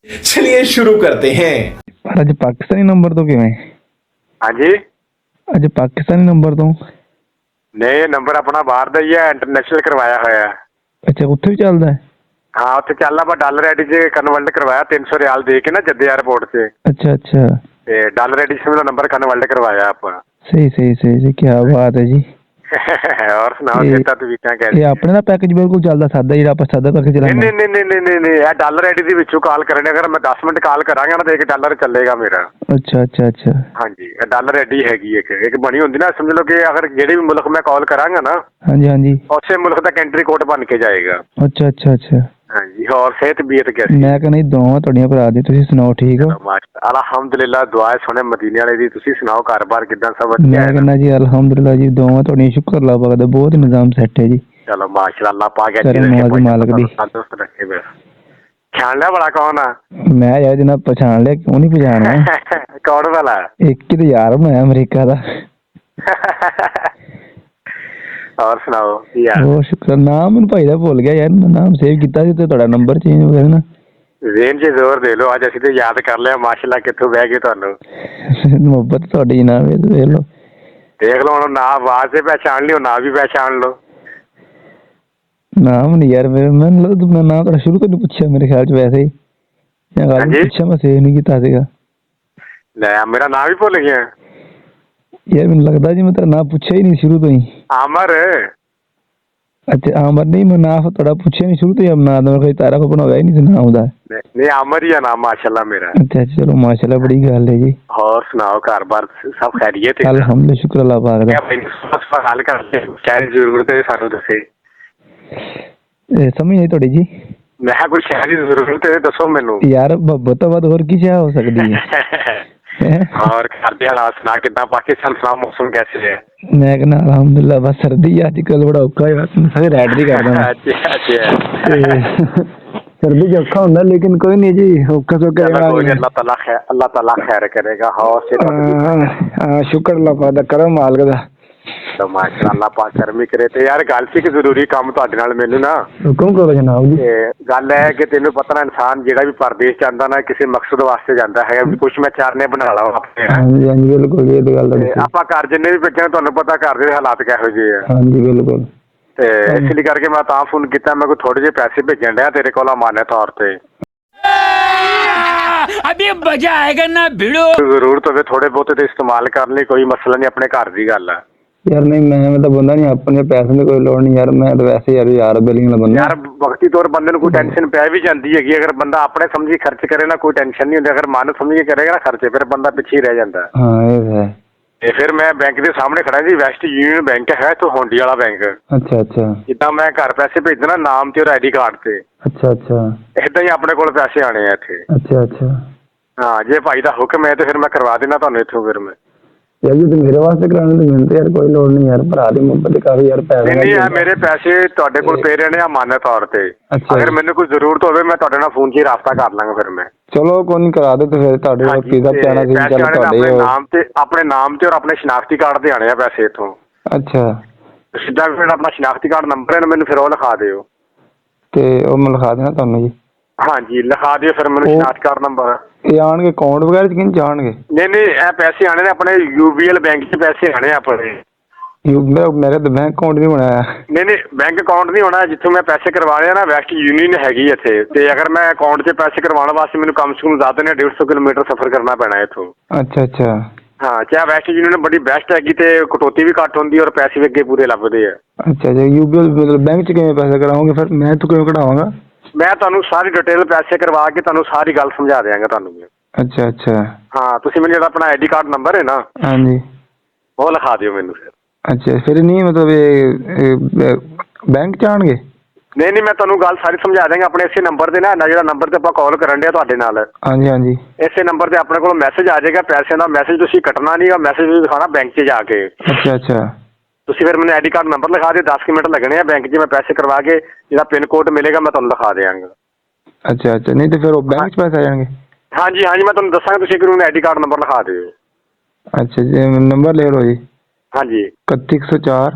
चलिए शुरू करते हैं। ਪਰ ਅੱਜ ਪਾਕਿਸਤਾਨੀ ਨੰਬਰ ਤੋਂ ਕਿਵੇਂ? ਹਾਂਜੀ ਅੱਜ ਪਾਕਿਸਤਾਨੀ ਨੰਬਰ ਤੋਂ? ਨਹੀਂ ਨੰਬਰ ਆਪਣਾ ਬਾਹਰ ਦਾ ਹੀ ਹੈ, ਇੰਟਰਨੈਸ਼ਨਲ ਕਰਵਾਇਆ ਹੋਇਆ। ਅੱਛਾ, ਉੱਥੇ ਵੀ ਚੱਲਦਾ ਹੈ? ਹਾਂ ਉੱਥੇ ਚੱਲਦਾ, ਪਰ ਡਾਲਰ ਐਡੀ 'ਚ ਕਨਵਰਟ ਕਰਵਾਇਆ 300 ਰਿਆਲ ਦੇ ਕੇ ਨਾ ਜੱਦੇ 에ਅਰਪੋਰਟ 'ਤੇ। ਅੱਛਾ ਅੱਛਾ, ਤੇ ਡਾਲਰ ਐਡੀ 'ਚ ਮੇਰਾ ਨੰਬਰ ਕਨਵਰਟ ਕਰਵਾਇਆ ਆਪਾਂ। ਸਹੀ ਸਹੀ ਸਹੀ ਜੀ, ਕੀ ਬਾਤ ਹੈ ਜੀ। ਹੋਰ ਸੁਣਾਓ ਕਿੱਦਾਂ ਤੁਸੀਂ ਇਹ ਕਹਿ ਆਪਣੇ ਦਾ ਪੈਕੇਜ ਬਿਲਕੁਲ ਚੱਲਦਾ ਸਾਦਾ, ਜਿਹੜਾ ਆਪਾਂ ਸਾਦਾ ਕਰਕੇ ਨਹੀਂ ਚਲਾਉਂਦੇ? ਨਹੀਂ ਨਹੀਂ ਨਹੀਂ ਨਹੀਂ ਨਹੀਂ, ਇਹ ਡਾਲਰ ਐਡੀ ਦੇ ਵਿੱਚੋਂ ਕਾਲ ਕਰਨੇ, ਅਗਰ ਮੈਂ 10 ਮਿੰਟ ਕਾਲ ਕਰਾਂਗਾ ਨਾ ਤਾਂ 1 ਡਾਲਰ ਚੱਲੇਗਾ ਮੇਰਾ। ਅੱਛਾ ਅੱਛਾ ਅੱਛਾ, ਹਾਂਜੀ ਇਹ ਡਾਲਰ ਐਡੀ ਹੈਗੀ ਇੱਕ ਬਣੀ ਹੁੰਦੀ ਨਾ, ਸਮਝ ਲਓ ਕਿ ਅਗਰ ਜਿਹੜੇ ਵੀ ਮੁਲਕ ਮੈਂ ਕਾਲ ਕਰਾਂਗਾ ਨਾ, ਹਾਂਜੀ ਹਾਂਜੀ, ਉਸੇ ਮੁਲਕ ਦਾ ਕੰਟਰੀ ਕੋਡ ਬਣ ਕੇ ਜਾਏਗਾ। ਅੱਛਾ ਅੱਛਾ ਅੱਛਾ। ਹਾਂਜੀ ਹੋਰ ਸਿਹਤ ਤਬੀਅਤ ਕੈਸੀ? ਮੈਂ ਕਹਿੰਦਾ ਜੀ ਦੋਵਾਂ ਤੁਹਾਡੀਆਂ ਭਰਾ ਦੀ, ਤੁਸੀਂ ਸੁਣਾਓ ਠੀਕ ਹੋ? ਅਲਹਮਦੁਲਿਲਾ, ਦੁਆ ਸੋਹਣੇ ਮਦੀਨੇ ਵਾਲੇ ਦੀ। ਤੁਸੀਂ ਸੁਣਾਓ ਘਰ-ਬਾਰ ਕਿੱਦਾਂ, ਸਭ ਵਧੀਆ? ਮੈਂ ਕਹਿੰਦਾ ਜੀ ਅਲਹਮਦੁਲਿਲਾ ਜੀ, ਦੋਵਾਂ ਤੁਹਾਡੀਆਂ ਸ਼ੁਕਰ ਅੱਲਾਹ ਪਾਕ ਦਾ, ਬਹੁਤ ਨਿਜ਼ਾਮ ਸੈੱਟ ਹੈ ਜੀ। ਚਲੋ ਮਾਸ਼ਾਅੱਲਾ, ਅੱਲਾਹ ਪਾਕ ਮਾਲਕ ਦੀ ਤੰਦਰੁਸਤ ਰੱਖੇ। ਬਸ ਪਛਾਣ ਲਿਆ ਬੜਾ ਕੌਣ ਆ? ਮੈਂ ਯਾਰ ਜਨਾਬ ਪਛਾਣ ਲਿਆ, ਕਿਉਂ ਨਹੀਂ ਪਛਾਣਨਾ? ਕੌਣ ਵਾਲਾ? ਇੱਕ ਹੀ ਤਾਂ ਯਾਰ ਮੈਂ ਅਮਰੀਕਾ ਦਾ। ਹੋਰ ਸੁਣਾਓ ਕੀ ਹਾਲ? ਬਹੁਤ ਸ਼ੁਕਰ। ਨਾਮ ਮੈਨੂੰ ਭਾਈ ਦਾ ਭੁੱਲ ਗਿਆ ਯਾਰ, ਮੈਂ ਨਾਮ ਸੇਵ ਕੀਤਾ ਸੀ ਤੇ ਤੁਹਾਡਾ ਨੰਬਰ ਚੇਂਜ ਹੋ ਗਿਆ ਨਾ। ਜ਼ੇਨ 'ਚ ਜ਼ੋਰ ਦੇ ਲਓ, ਅੱਜ ਅਸੀਂ ਤੇ ਯਾਦ ਕਰ ਲਿਆ ਮਾਸ਼ਾਅੱਲਾ, ਕਿੱਥੋਂ ਬਹਿ ਗਏ ਤੁਹਾਨੂੰ। ਮੁਹੱਬਤ ਤੁਹਾਡੀ ਨਾਮ ਵੇਖ ਲਓ। ਦੇਖ ਲਓ ਹੁਣ, ਨਾ ਆਵਾਜ਼ ਤੇ ਪਹਿਚਾਣ ਲਿਓ, ਨਾ ਵੀ ਪਹਿਚਾਣ ਲਓ। ਨਾਮ ਨਹੀਂ ਯਾਰ ਮੇਰੇ, ਮੈਨੂੰ ਲੱਗਦਾ ਮੈਂ ਨਾਮ ਤੁਹਾਡਾ ਸ਼ੁਰੂ ਤੋਂ ਨਹੀਂ ਪੁੱਛਿਆ ਮੇਰੇ ਖਿਆਲ 'ਚ, ਵੈਸੇ ਹੀ ਜਾਂ ਗੱਲ ਪੁੱਛਿਆ, ਮੈਂ ਸੇਵ ਨਹੀਂ ਕੀਤਾ ਸੀਗਾ। ਲੈ ਮੇਰਾ ਨਾਮ ਵੀ ਭੁੱਲ ਗਿਆ ਯਾਰ, ਮੈਨੂੰ ਲੱਗਦਾ ਜੀ ਮੈਂ ਤੇਰਾ ਨਾਮ ਪੁੱਛਿਆ ਹੀ ਨਹੀਂ ਸ਼ੁਰੂ ਤੋਂ ਹੀ। ਆਮਰ? ਅੱਛਾ ਆਮਰ ਨਹੀਂ, ਮੈਂ ਨਾਮ ਤੁਹਾਡਾ ਪੁੱਛਿਆ ਨਹੀਂ ਸ਼ੁਰੂ ਤੋਂ ਹੀ। ਨਾਮ ਦਾ ਕੋਈ ਤਾਰਾ ਕੋ ਬਣਾਇਆ ਹੀ ਨਹੀਂ ਸੀ ਨਾਮ ਉਹਦਾ। ਨਹੀਂ ਆਮਰ ਹੀ ਆ ਨਾਮ ਮਾਸ਼ਾਅੱਲਾ ਮੇਰਾ। ਅੱਛਾ ਚਲੋ ਮਾਸ਼ਾਅੱਲਾ, ਬੜੀ ਗੱਲ ਹੈ ਜੀ। ਹੋਰ ਸੁਣਾਓ ਘਰ-ਬਾਰ ਸਭ ਖੈਰੀਅਤ ਹੈ? ਅਲਹਮਦੁਲਿਲਾ, ਸ਼ੁਕਰ ਅੱਲਾਹ ਪਾਕ ਦਾ। ਗੱਲ ਕਰਦੇ ਸ਼ਹਿਰ ਦੀ ਜ਼ਰੂਰਤ ਹੈ ਸਾਨੂੰ ਦੱਸੇ। ਸਮਝ ਨਹੀਂ ਤੁਹਾਡੀ ਜੀ। ਮੈਂ ਕਿਹਾ ਕੋਈ ਸ਼ਹਿਰ ਦੀ ਜ਼ਰੂਰਤ ਹੈ, ਦੱਸੋ ਮੈਨੂੰ। ਯਾਰ ਮੁਹੱਬਤ ਤੋਂ ਬਾਅਦ ਹੋਰ ਕੀ ਸ਼ਾਇ ਹੋ ਸਕਦੀ ਹੈ? और घर के हालात सुना कितना, पाकिस्तान सुना, मौसम कैसे है? मैं कहना अल्हम्दुलिल्लाह, बस सर्दी अजकल बड़ा औखा है, बस सारे रैड दी करदा मैं। अच्छा सर्दी च औखा हुंदा, लेकिन कोई नहीं जी, औखा तो करेगा अल्लाह ताला खैर करेगा। और शुक्र अल्लाह पाक दा, करम मालिक दा। तो माशाअल्लाह अल्लाह पाक करम ही करे। ते यार गल सी कि जरूरी काम तुहाडे नाल मैनू ना। हुकम करो जनाब जी। गल है कि तेनू पता ना, इंसान जेड़ा भी परदेश जांदा ना, किसी मकसद वास्ते जांदा है, कुछ मैं चारने बना ला अपने। हां जी हां जी, बिल्कुल ये तो गल है। आपां घर जिन्ने भी बैठे तुहानू पता घर दे हालात किहो जे है। हां जी बिल्कुल। ते इसलिए करके मैं तां फोन कीता, मैं कोई थोड़े जे पैसे भेजण दिया तेरे कोल अमानत तौर ते। अभी मजा आएगा ना भिड़ो। जरूरत होवे थोड़े बहुते ते इस्तेमाल करने, कोई मसला नहीं, अपने घर दी गल है यार। नहीं मैं तो बंदा नहीं, अपने पैसे की कोई लोड़ नहीं यार, मैं तो वैसे यार बिलिंग वाला बंदा। यार वक्ती तौर बंदे को कोई टेंशन पै भी जाती है, अगर बंदा अपने समझी खर्च करे ना, कोई टेंशन नहीं होती। अगर मन समझ के करेगा ना खर्चे, फिर बंदा पीछे रह जाता है। हाँ ये है। ਤੇ ਫਿਰ ਮੈਂ ਬੈਂਕ ਦੇ ਸਾਹਮਣੇ ਖੜਾ ਜੀ, ਵੈਸਟ ਯੂਨੀਅਨ ਬੈਂਕ ਹੈ ਇੱਥੋਂ, ਹੋਂਡੀ ਵਾਲਾ ਬੈਂਕ। ਅੱਛਾ ਅੱਛਾ। ਜਿੱਦਾਂ ਮੈਂ ਘਰ ਪੈਸੇ ਭੇਜਣਾ ਨਾਮ ਤੇ ਔਰ ਆਈਡੀ ਕਾਰਡ ਤੇ। ਅੱਛਾ ਅੱਛਾ। ਇਦਾਂ ਹੀ ਆਪਣੇ ਕੋਲ ਪੈਸੇ ਆਣੇ ਆ ਇੱਥੇ। ਅੱਛਾ ਅੱਛਾ। ਹਾਂ ਜੇ ਭਾਈ ਦਾ ਹੁਕਮ ਹੈ ਤੇ ਫਿਰ ਮੈਂ ਕਰਵਾ ਦੇਣਾ ਤੁਹਾਨੂੰ ਇੱਥੋਂ। ਫਿਰ ਮੈਂ ਯਾਰ ਜੀ ਤੇ ਮੇਰੇ ਵਾਸਤੇ ਕਰਾਉਣੇ ਤੇ ਮੈਨੂੰ ਤੇ ਯਾਰ ਕੋਈ ਲੋੜ ਨਹੀਂ ਯਾਰ, ਭਰਾ ਦੀ ਮੁਹੱਬਤ ਦੇ ਕਾਫੀ ਯਾਰ ਪੈਸੇ। ਨਹੀਂ ਆ ਮੇਰੇ ਪੈਸੇ ਤੁਹਾਡੇ ਕੋਲ ਪਏ ਰਹਿਣੇ ਅਮਾਨਤ ਤੌਰ ਤੇ। ਅਗਰ ਮੈਨੂੰ ਕੋਈ ਜ਼ਰੂਰਤ ਹੋਵੇ ਮੈਂ ਤੁਹਾਡੇ ਨਾਲ ਫੋਨ 'ਚ ਹੀ ਰਾਬਤਾ ਕਰ ਲਾਂਗਾ। ਫਿਰ ਮੈਂ ਚਲੋ ਕੋਈ ਨਹੀਂ, ਕਰਾ ਦੇ ਤੇ ਫਿਰ ਤੁਹਾਡੇ ਕੋਲ ਪੀਜ਼ਾ ਪਚਾਣਾ ਸੀ, ਚੱਲ ਤੁਹਾਡੇ ਨਾਮ ਤੇ, ਆਪਣੇ ਨਾਮ ਤੇ ਔਰ ਆਪਣੇ ਸ਼ਨਾਖਤੀ ਕਾਰਡ ਤੇ ਆਣੇ ਆ ਪੈਸੇ ਇੱਥੋਂ। ਅੱਛਾ ਸਿੱਧਾ ਫਿਰ ਆਪਣਾ ਸ਼ਨਾਖਤੀ ਕਾਰਡ ਨੰਬਰ ਹੈ ਨਾ, ਮੈਨੂੰ ਫਿਰ ਉਹ ਲਿਖਾ ਦਿਓ। ਤੇ ਉਹ ਮੈਂ ਲਿਖਾ ਦੇਣਾ ਤੁਹਾਨੂੰ ਜੀ। ਹਾਂਜੀ ਲਿਖਾ ਦਿਓ ਫਿਰ ਮੈਨੂੰ ਸ਼ਨਾਖਤੀ ਕਾਰਡ ਨੰਬਰ। ਇਹ ਆਣਗੇ ਅਕਾਊਂਟ ਵਗੈਰਾ 'ਚ ਕਿ ਨਹੀਂ ਜਾਣਗੇ? ਨਹੀਂ ਨਹੀਂ ਇਹ ਪੈਸੇ ਆਣੇ ਨੇ ਆਪਣੇ UBL ਬੈਂਕ 'ਚ ਪੈਸੇ ਆਣੇ ਆਪਣੇ। ਮੇਰਾ ਤਾਂ ਬੈਂਕ ਅਕਾਊਂਟ ਨਹੀਂ ਬਣਾਇਆ। ਨਹੀਂ ਨਹੀਂ ਬੈਂਕ ਅਕਾਊਂਟ ਨਹੀਂ ਹੋਣਾ, ਜਿੱਥੋਂ ਮੈਂ ਪੈਸੇ ਕਰਵਾ ਲਿਆ ਨਾ, ਵੈਸਟ ਯੂਨੀਅਨ ਹੈਗੀ ਇੱਥੇ। ਤੇ ਅਗਰ ਮੈਂ ਅਕਾਊਂਟ 'ਚ ਪੈਸੇ ਕਰਵਾਉਣ ਵਾਸਤੇ ਮੈਨੂੰ ਕਮ ਸੇ ਕਮ ਜ਼ਿਆਦਾ ਨੇ 150 ਕਿਲੋਮੀਟਰ ਸਫ਼ਰ ਕਰਨਾ ਪੈਣਾ ਇੱਥੋਂ। ਅੱਛਾ ਅੱਛਾ। ਹਾਂ ਚਾਹੇ ਵੈਸਟ ਯੂਨੀਅਨ ਬੜੀ ਬੈਸਟ ਹੈਗੀ ਤੇ ਕਟੌਤੀ ਵੀ ਘੱਟ ਹੁੰਦੀ ਔਰ ਪੈਸੇ ਵੀ ਅੱਗੇ ਪੂਰੇ ਲੱਭਦੇ ਆ। ਅੱਛਾ ਜੀ, UBL ਮਤਲਬ ਬੈਂਕ 'ਚ ਕਿਵੇਂ ਪੈਸੇ ਕਰਾਓਗੇ? ਫਿਰ ਮੈਂ ਇੱਥੋਂ ਕਿਵੇਂ ਕਢਾਵਾਂਗਾ? ਮੈਂ ਤੁਹਾਨੂੰ ਸਾਰੀ ਡਿਟੇਲ ਪੈਸੇ ਕਰਵਾ ਕੇ ਤੁਹਾਨੂੰ ਸਾਰੀ ਗੱਲ ਸਮਝਾ ਦਿਆਂਗਾ ਤੁਹਾਨੂੰ। ਅੱਛਾ ਅੱਛਾ। ਹਾਂ ਤੁਸੀਂ ਮੈਨੂੰ ਜਿਹੜਾ ਆਪਣਾ ਆਈਡੀ ਕਾਰਡ ਨੰਬਰ ਹੈ ਨਾ, ਹਾਂਜੀ ਉਹ ਲਿਖਾ ਦਿਓ ਮੈਨੂੰ ਫਿਰ। ਅੱਛਾ ਫਿਰ ਨਹੀਂ ਮਤਲਬ ਇਹ ਬੈਂਕ 'ਚ ਆਉਣਗੇ? ਨਹੀਂ ਨਹੀਂ ਮੈਂ ਤੁਹਾਨੂੰ ਗੱਲ ਸਾਰੀ ਸਮਝਾ ਦਿਆਂਗਾ ਆਪਣੇ ਇਸੇ ਨੰਬਰ 'ਤੇ ਨਾ, ਜਿਹੜਾ ਨੰਬਰ 'ਤੇ ਆਪਾਂ ਕਾਲ ਕਰਨ ਡਿਆ ਤੁਹਾਡੇ ਨਾਲ। ਹਾਂਜੀ ਹਾਂਜੀ। ਇਸੇ ਨੰਬਰ 'ਤੇ ਆਪਣੇ ਕੋਲ ਮੈਸੇਜ ਆ ਜਾਏਗਾ ਪੈਸਿਆਂ ਦਾ। ਮੈਸੇਜ ਤੁਸੀਂ ਕੱਟਣਾ ਨਹੀਂ, ਮੈਸੇਜ ਵੀ ਦਿਖਾਉਣਾ ਬੈਂਕ 'ਚ ਜਾ ਕੇ। ਅੱਛਾ ਅੱਛਾ। ਤੁਸੀਂ ਫਿਰ ਮੈਨੂੰ ਆਈਡੀ ਕਾਰਡ ਨੰਬਰ ਲਿਖਾ ਦਿਓ, 10 ਮਿੰਟ ਲੱਗਣੇ ਆ ਬੈਂਕ 'ਚ। ਮੈਂ ਪੈਸੇ ਕਰਵਾ ਕੇ ਜਿਹੜਾ ਪਿੰਨ ਕੋਡ ਮਿਲੇਗਾ ਮੈਂ ਤੁਹਾਨੂੰ ਲਿਖਾ ਦਿਆਂਗਾ। ਅੱਛਾ ਅੱਛਾ। ਨਹੀਂ ਤਾਂ ਫਿਰ ਉਹ ਬੈਂਕ 'ਚ ਪੈਸੇ ਆ ਜਾਣਗੇ? ਹਾਂਜੀ ਹਾਂਜੀ ਮੈਂ ਤੁਹਾਨੂੰ ਦੱਸਾਂਗਾ, ਤੁਸੀਂ ਇੱਕ ਮੈਨੂੰ ਆਈਡੀ ਕਾਰਡ ਨੰਬਰ ਲਿਖਾ ਦਿਓ। ਅੱਛਾ ਜੀ ਨੰਬਰ ਲੈ ਲਓ ਜੀ। ਹਾਂਜੀ 31104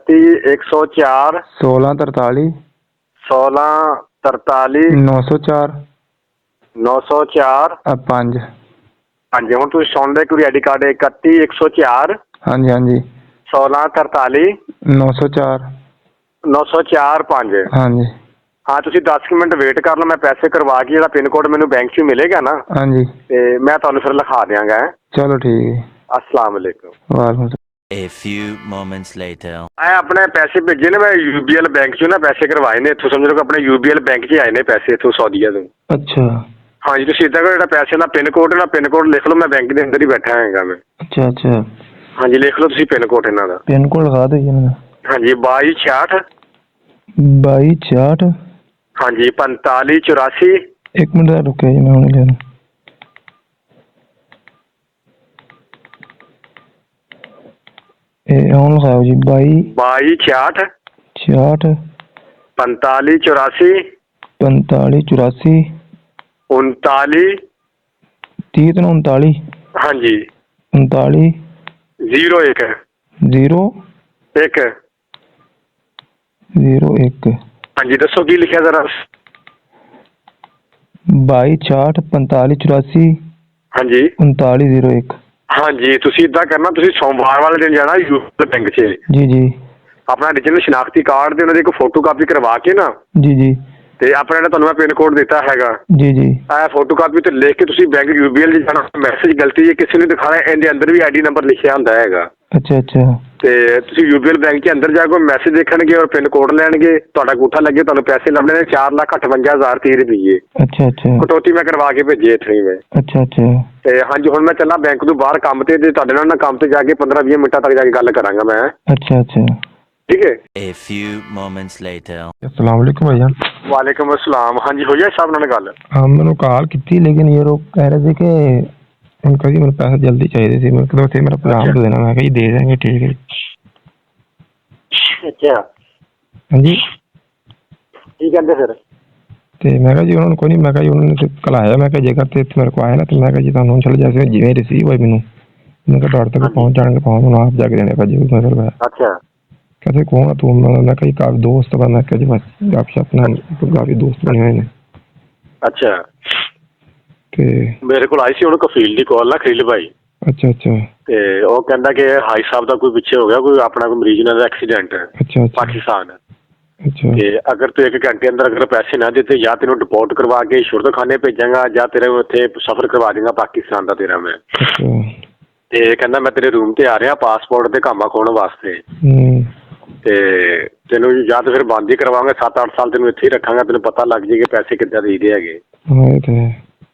31104 1643 1643 904 904 5। ਹਾਂਜੀ ਹੁਣ ਤੁਸੀਂ ਸੁਣ ਲਿਆ ਕਿ ਆਈਡੀ ਕਾਰਡ 31104। ਹਾਂਜੀ ਹਾਂਜੀ 1643 904 904 5। ਹਾਂਜੀ ਹਾਂ ਤੁਸੀਂ 10 ਮਿੰਟ ਵੇਟ ਕਰ ਲਓ, ਮੈਂ ਪੈਸੇ ਕਰਵਾ ਕੇ ਜਿਹੜਾ ਪਿੰਨ ਕੋਡ ਮੈਨੂੰ ਬੈਂਕ 'ਚ ਮਿਲੇਗਾ ਨਾ ਹਾਂਜੀ ਤੇ ਮੈਂ ਤੁਹਾਨੂੰ ਫਿਰ ਲਿਖਾ ਦਿਆਂਗਾ। ਚਲੋ ਠੀਕ ਹੈ। अस्सलाम वालेकुम। ਵਾਲੇਕੁਮ ਸਲਾਮ। A few moments later. मैं अपने पैसे भेजे ने, मैं यूबीएल बैंक चो ना पैसे करवाए ने इत्थों, समझ लो कि अपने यूबीएल बैंक च आए ने पैसे इत्थों सऊदीया तो। अच्छा हाँ जी तुम इदा करो, जो पैसे का पिन कोड है ना, पिन कोड लिख लो, मैं बैंक के अंदर ही बैठा हैगा मैं। अच्छा अच्छा हाँ जी लिख लो तुम पिन कोड इन्हों का। पिन कोड लगा दो जी। हाँ जी 2266 2266। हाँ जी 4584। एक मिनट रुके जी, मैं हुणे ले लूं। ਹੁਣ ਲਗਾਓ ਜੀ 2266 66 4584 4584 39 30 ਤੋਂ 39। हाँ जी 39 01 0 1 01। हाँ जी दसो की लिखा जरा। 2266 4584 हाँ जी 3901। हाँ जी तुम इदा करना, तुम सोमवार वाले दिन जाना यूपी बैंक च, जी जी अपना ओरिजिनल शनाख्ती कार्ड दे एक फोटो कापी करवा के ना जी जी ते अपना ਜਿਹੜਾ ਤੁਹਾਨੂੰ ਮੈਂ ਪਿਨ ਕੋਡ ਦਿੱਤਾ ਹੈਗਾ जी जी ਇਹ ਫੋਟੋ ਕਾਪੀ ਤੇ ਲਿਖ ਕੇ ਤੁਸੀਂ ਬੈਂਕ ਯੂਬੀਐਲ ਚ ਜਾਣਾ। ਮੈਸੇਜ ਗਲਤੀ ਜੇ ਕਿਸੇ ਨੂੰ ਦਿਖਾਣਾ, ਇਹਦੇ ਅੰਦਰ ਵੀ ਆਈਡੀ ਨੰਬਰ ਲਿਖਿਆ ਹੁੰਦਾ ਹੈਗਾ। अच्छा अच्छा ਤੇ ਤੁਸੀਂ ਯੂਬੀਐਲ ਬੈਂਕ ਚ ਅੰਦਰ ਜਾ ਕੇ ਮੈਸੇਜ ਦੇਖਣਗੇ ਔਰ ਪਿਨ ਕੋਡ ਲੈਣਗੇ, ਤੁਹਾਡਾ ਅੰਗੂਠਾ ਲੱਗੇ, ਤੁਹਾਨੂੰ ਪੈਸੇ ਲੱਭਣੇ ਨੇ 4,58,030 ਰੁਪਏ। अच्छा अच्छा ਕਟੌਤੀ ਮੈਂ ਕਰਵਾ ਕੇ ਭੇਜੀ ਇੱਥੇ ਹੀ ਮੈਂ। अच्छा अच्छा ਤੇ ਹਾਂਜੀ ਹੁਣ ਮੈਂ ਚੱਲਾਂ ਬੈਂਕ ਤੋਂ ਬਾਹਰ ਕੰਮ ਤੇ ਤੁਹਾਡੇ ਨਾਲ ਨਾ ਕੰਮ ਤੇ ਜਾ ਕੇ 15-20 ਮਿੰਟਾਂ ਤੱਕ ਜਾ ਕੇ ਗੱਲ ਕਰਾਂਗਾ ਮੈਂ। अच्छा अच्छा ठीक है। A few moments later. अस्सलाम वालेकुम भाईजान। वालेकुम अस्सलाम। हाँ जी हो जाए साहब नाल गल। हाँ मैंने कॉल की थी, लेकिन ये लोग कह रहे थे कि उनका जी मेरे पैसे जल्दी चाहिए थे। मैं कहते थे मेरा प्लान तो देना, मैं कहा जी दे देंगे। ठीक है अच्छा हाँ जी की कहते फिर? ਤੇ ਮੈਂ ਕਿਹਾ ਜੀ ਉਹਨਾਂ ਨੂੰ ਕੋਈ ਨਹੀਂ, ਮੈਂ ਕਿਹਾ ਜੀ ਉਹਨਾਂ ਨੇ ਕਲਾਇਆ, ਮੈਂ ਕਿਹਾ ਜੇਕਰ ਤੇ ਇੱਥੇ ਮੇਰੇ ਕੋਲ ਆਇਆ ਨਾ ਤੇ ਮੈਂ ਕਿਹਾ ਜੀ ਤੁਹਾਨੂੰ ਚਲ ਜੈਸੇ ਜਿਵੇਂ ਰਿਸੀਵ ਹੋਏ ਮੈਨੂੰ, ਮੈਂ ਕਿਹਾ ਤੁਹਾਡੇ ਤੱਕ ਪਹੁੰਚ ਜਾਣਗੇ, ਪਹੁੰਚ ਆਪ ਜਾ ਕੇ ਦੇਣੇ ਭਾਜੀ ਮਤਲਬ ਹੈ। अच्छा कहते कौन है तू? मैं कही काफी दोस्त बा, मैं कहा जी बस गपशप ना काफी दोस्त बने हुए ने। अच्छा ते मेरे को आई सी ਉਹਨੂੰ ਕਫੀਲ ਦੀ ਕਾਲ ਨਾ ਖਰੀਲ ਭਾਈ। अच्छा अच्छा ਤੇ ਉਹ ਕਹਿੰਦਾ ਕਿ ਹਾਈ ਸਾਹਿਬ ਦਾ ਕੋਈ ਪਿੱਛੇ ਹੋ ਗਿਆ, ਕੋਈ ਆਪਣਾ ਕੋਈ ਮਰੀਜ਼ ਨਾਲ ਐਕਸੀਡੈਂਟ ਹੈ अच्छा अच्छा ਪਾਕਿਸਤਾਨ। अच्छा ਤੇ ਅਗਰ ਤੂੰ 1 ਘੰਟੇ ਅੰਦਰ ਅਗਰ ਪੈਸੇ ਨਾ ਦਿੱਤੇ, ਜਾਂ ਤੈਨੂੰ ਡਿਪੋਰਟ ਕਰਵਾ ਕੇ ਸ਼ੁਰਦਖਾਨੇ ਭੇਜਾਂਗਾ, ਜਾਂ ਤੇਰੇ ਉੱਥੇ ਸਫ਼ਰ ਕਰਵਾ ਦੇਵਾਂਗਾ ਪਾਕਿਸਤਾਨ ਦਾ ਤੇਰਾ ਮੈਂ। अच्छा ਤੇ ਕਹਿੰਦਾ ਮੈਂ ਤੇਰੇ ਰੂਮ ਤੇ ਆ ਰਿਹਾ ਪਾਸਪੋਰਟ ਤੇ ਕਾਮਾ ਖੋਣ ਵਾਸਤੇ। ਤੇ ਤੈਨੂੰ ਜਾਂ ਤਾਂ ਫਿਰ ਬੰਦ ਹੀ ਕਰਵਾਵਾਂਗੇ, 7-8 ਸਾਲ ਤੈਨੂੰ ਇੱਥੇ ਹੀ ਰੱਖਾਂਗਾ, ਤੈਨੂੰ ਪਤਾ ਲੱਗ ਜਾਏਗਾ ਪੈਸੇ ਕਿੱਦਾਂ ਦੇਈਦੇ ਹੈਗੇ।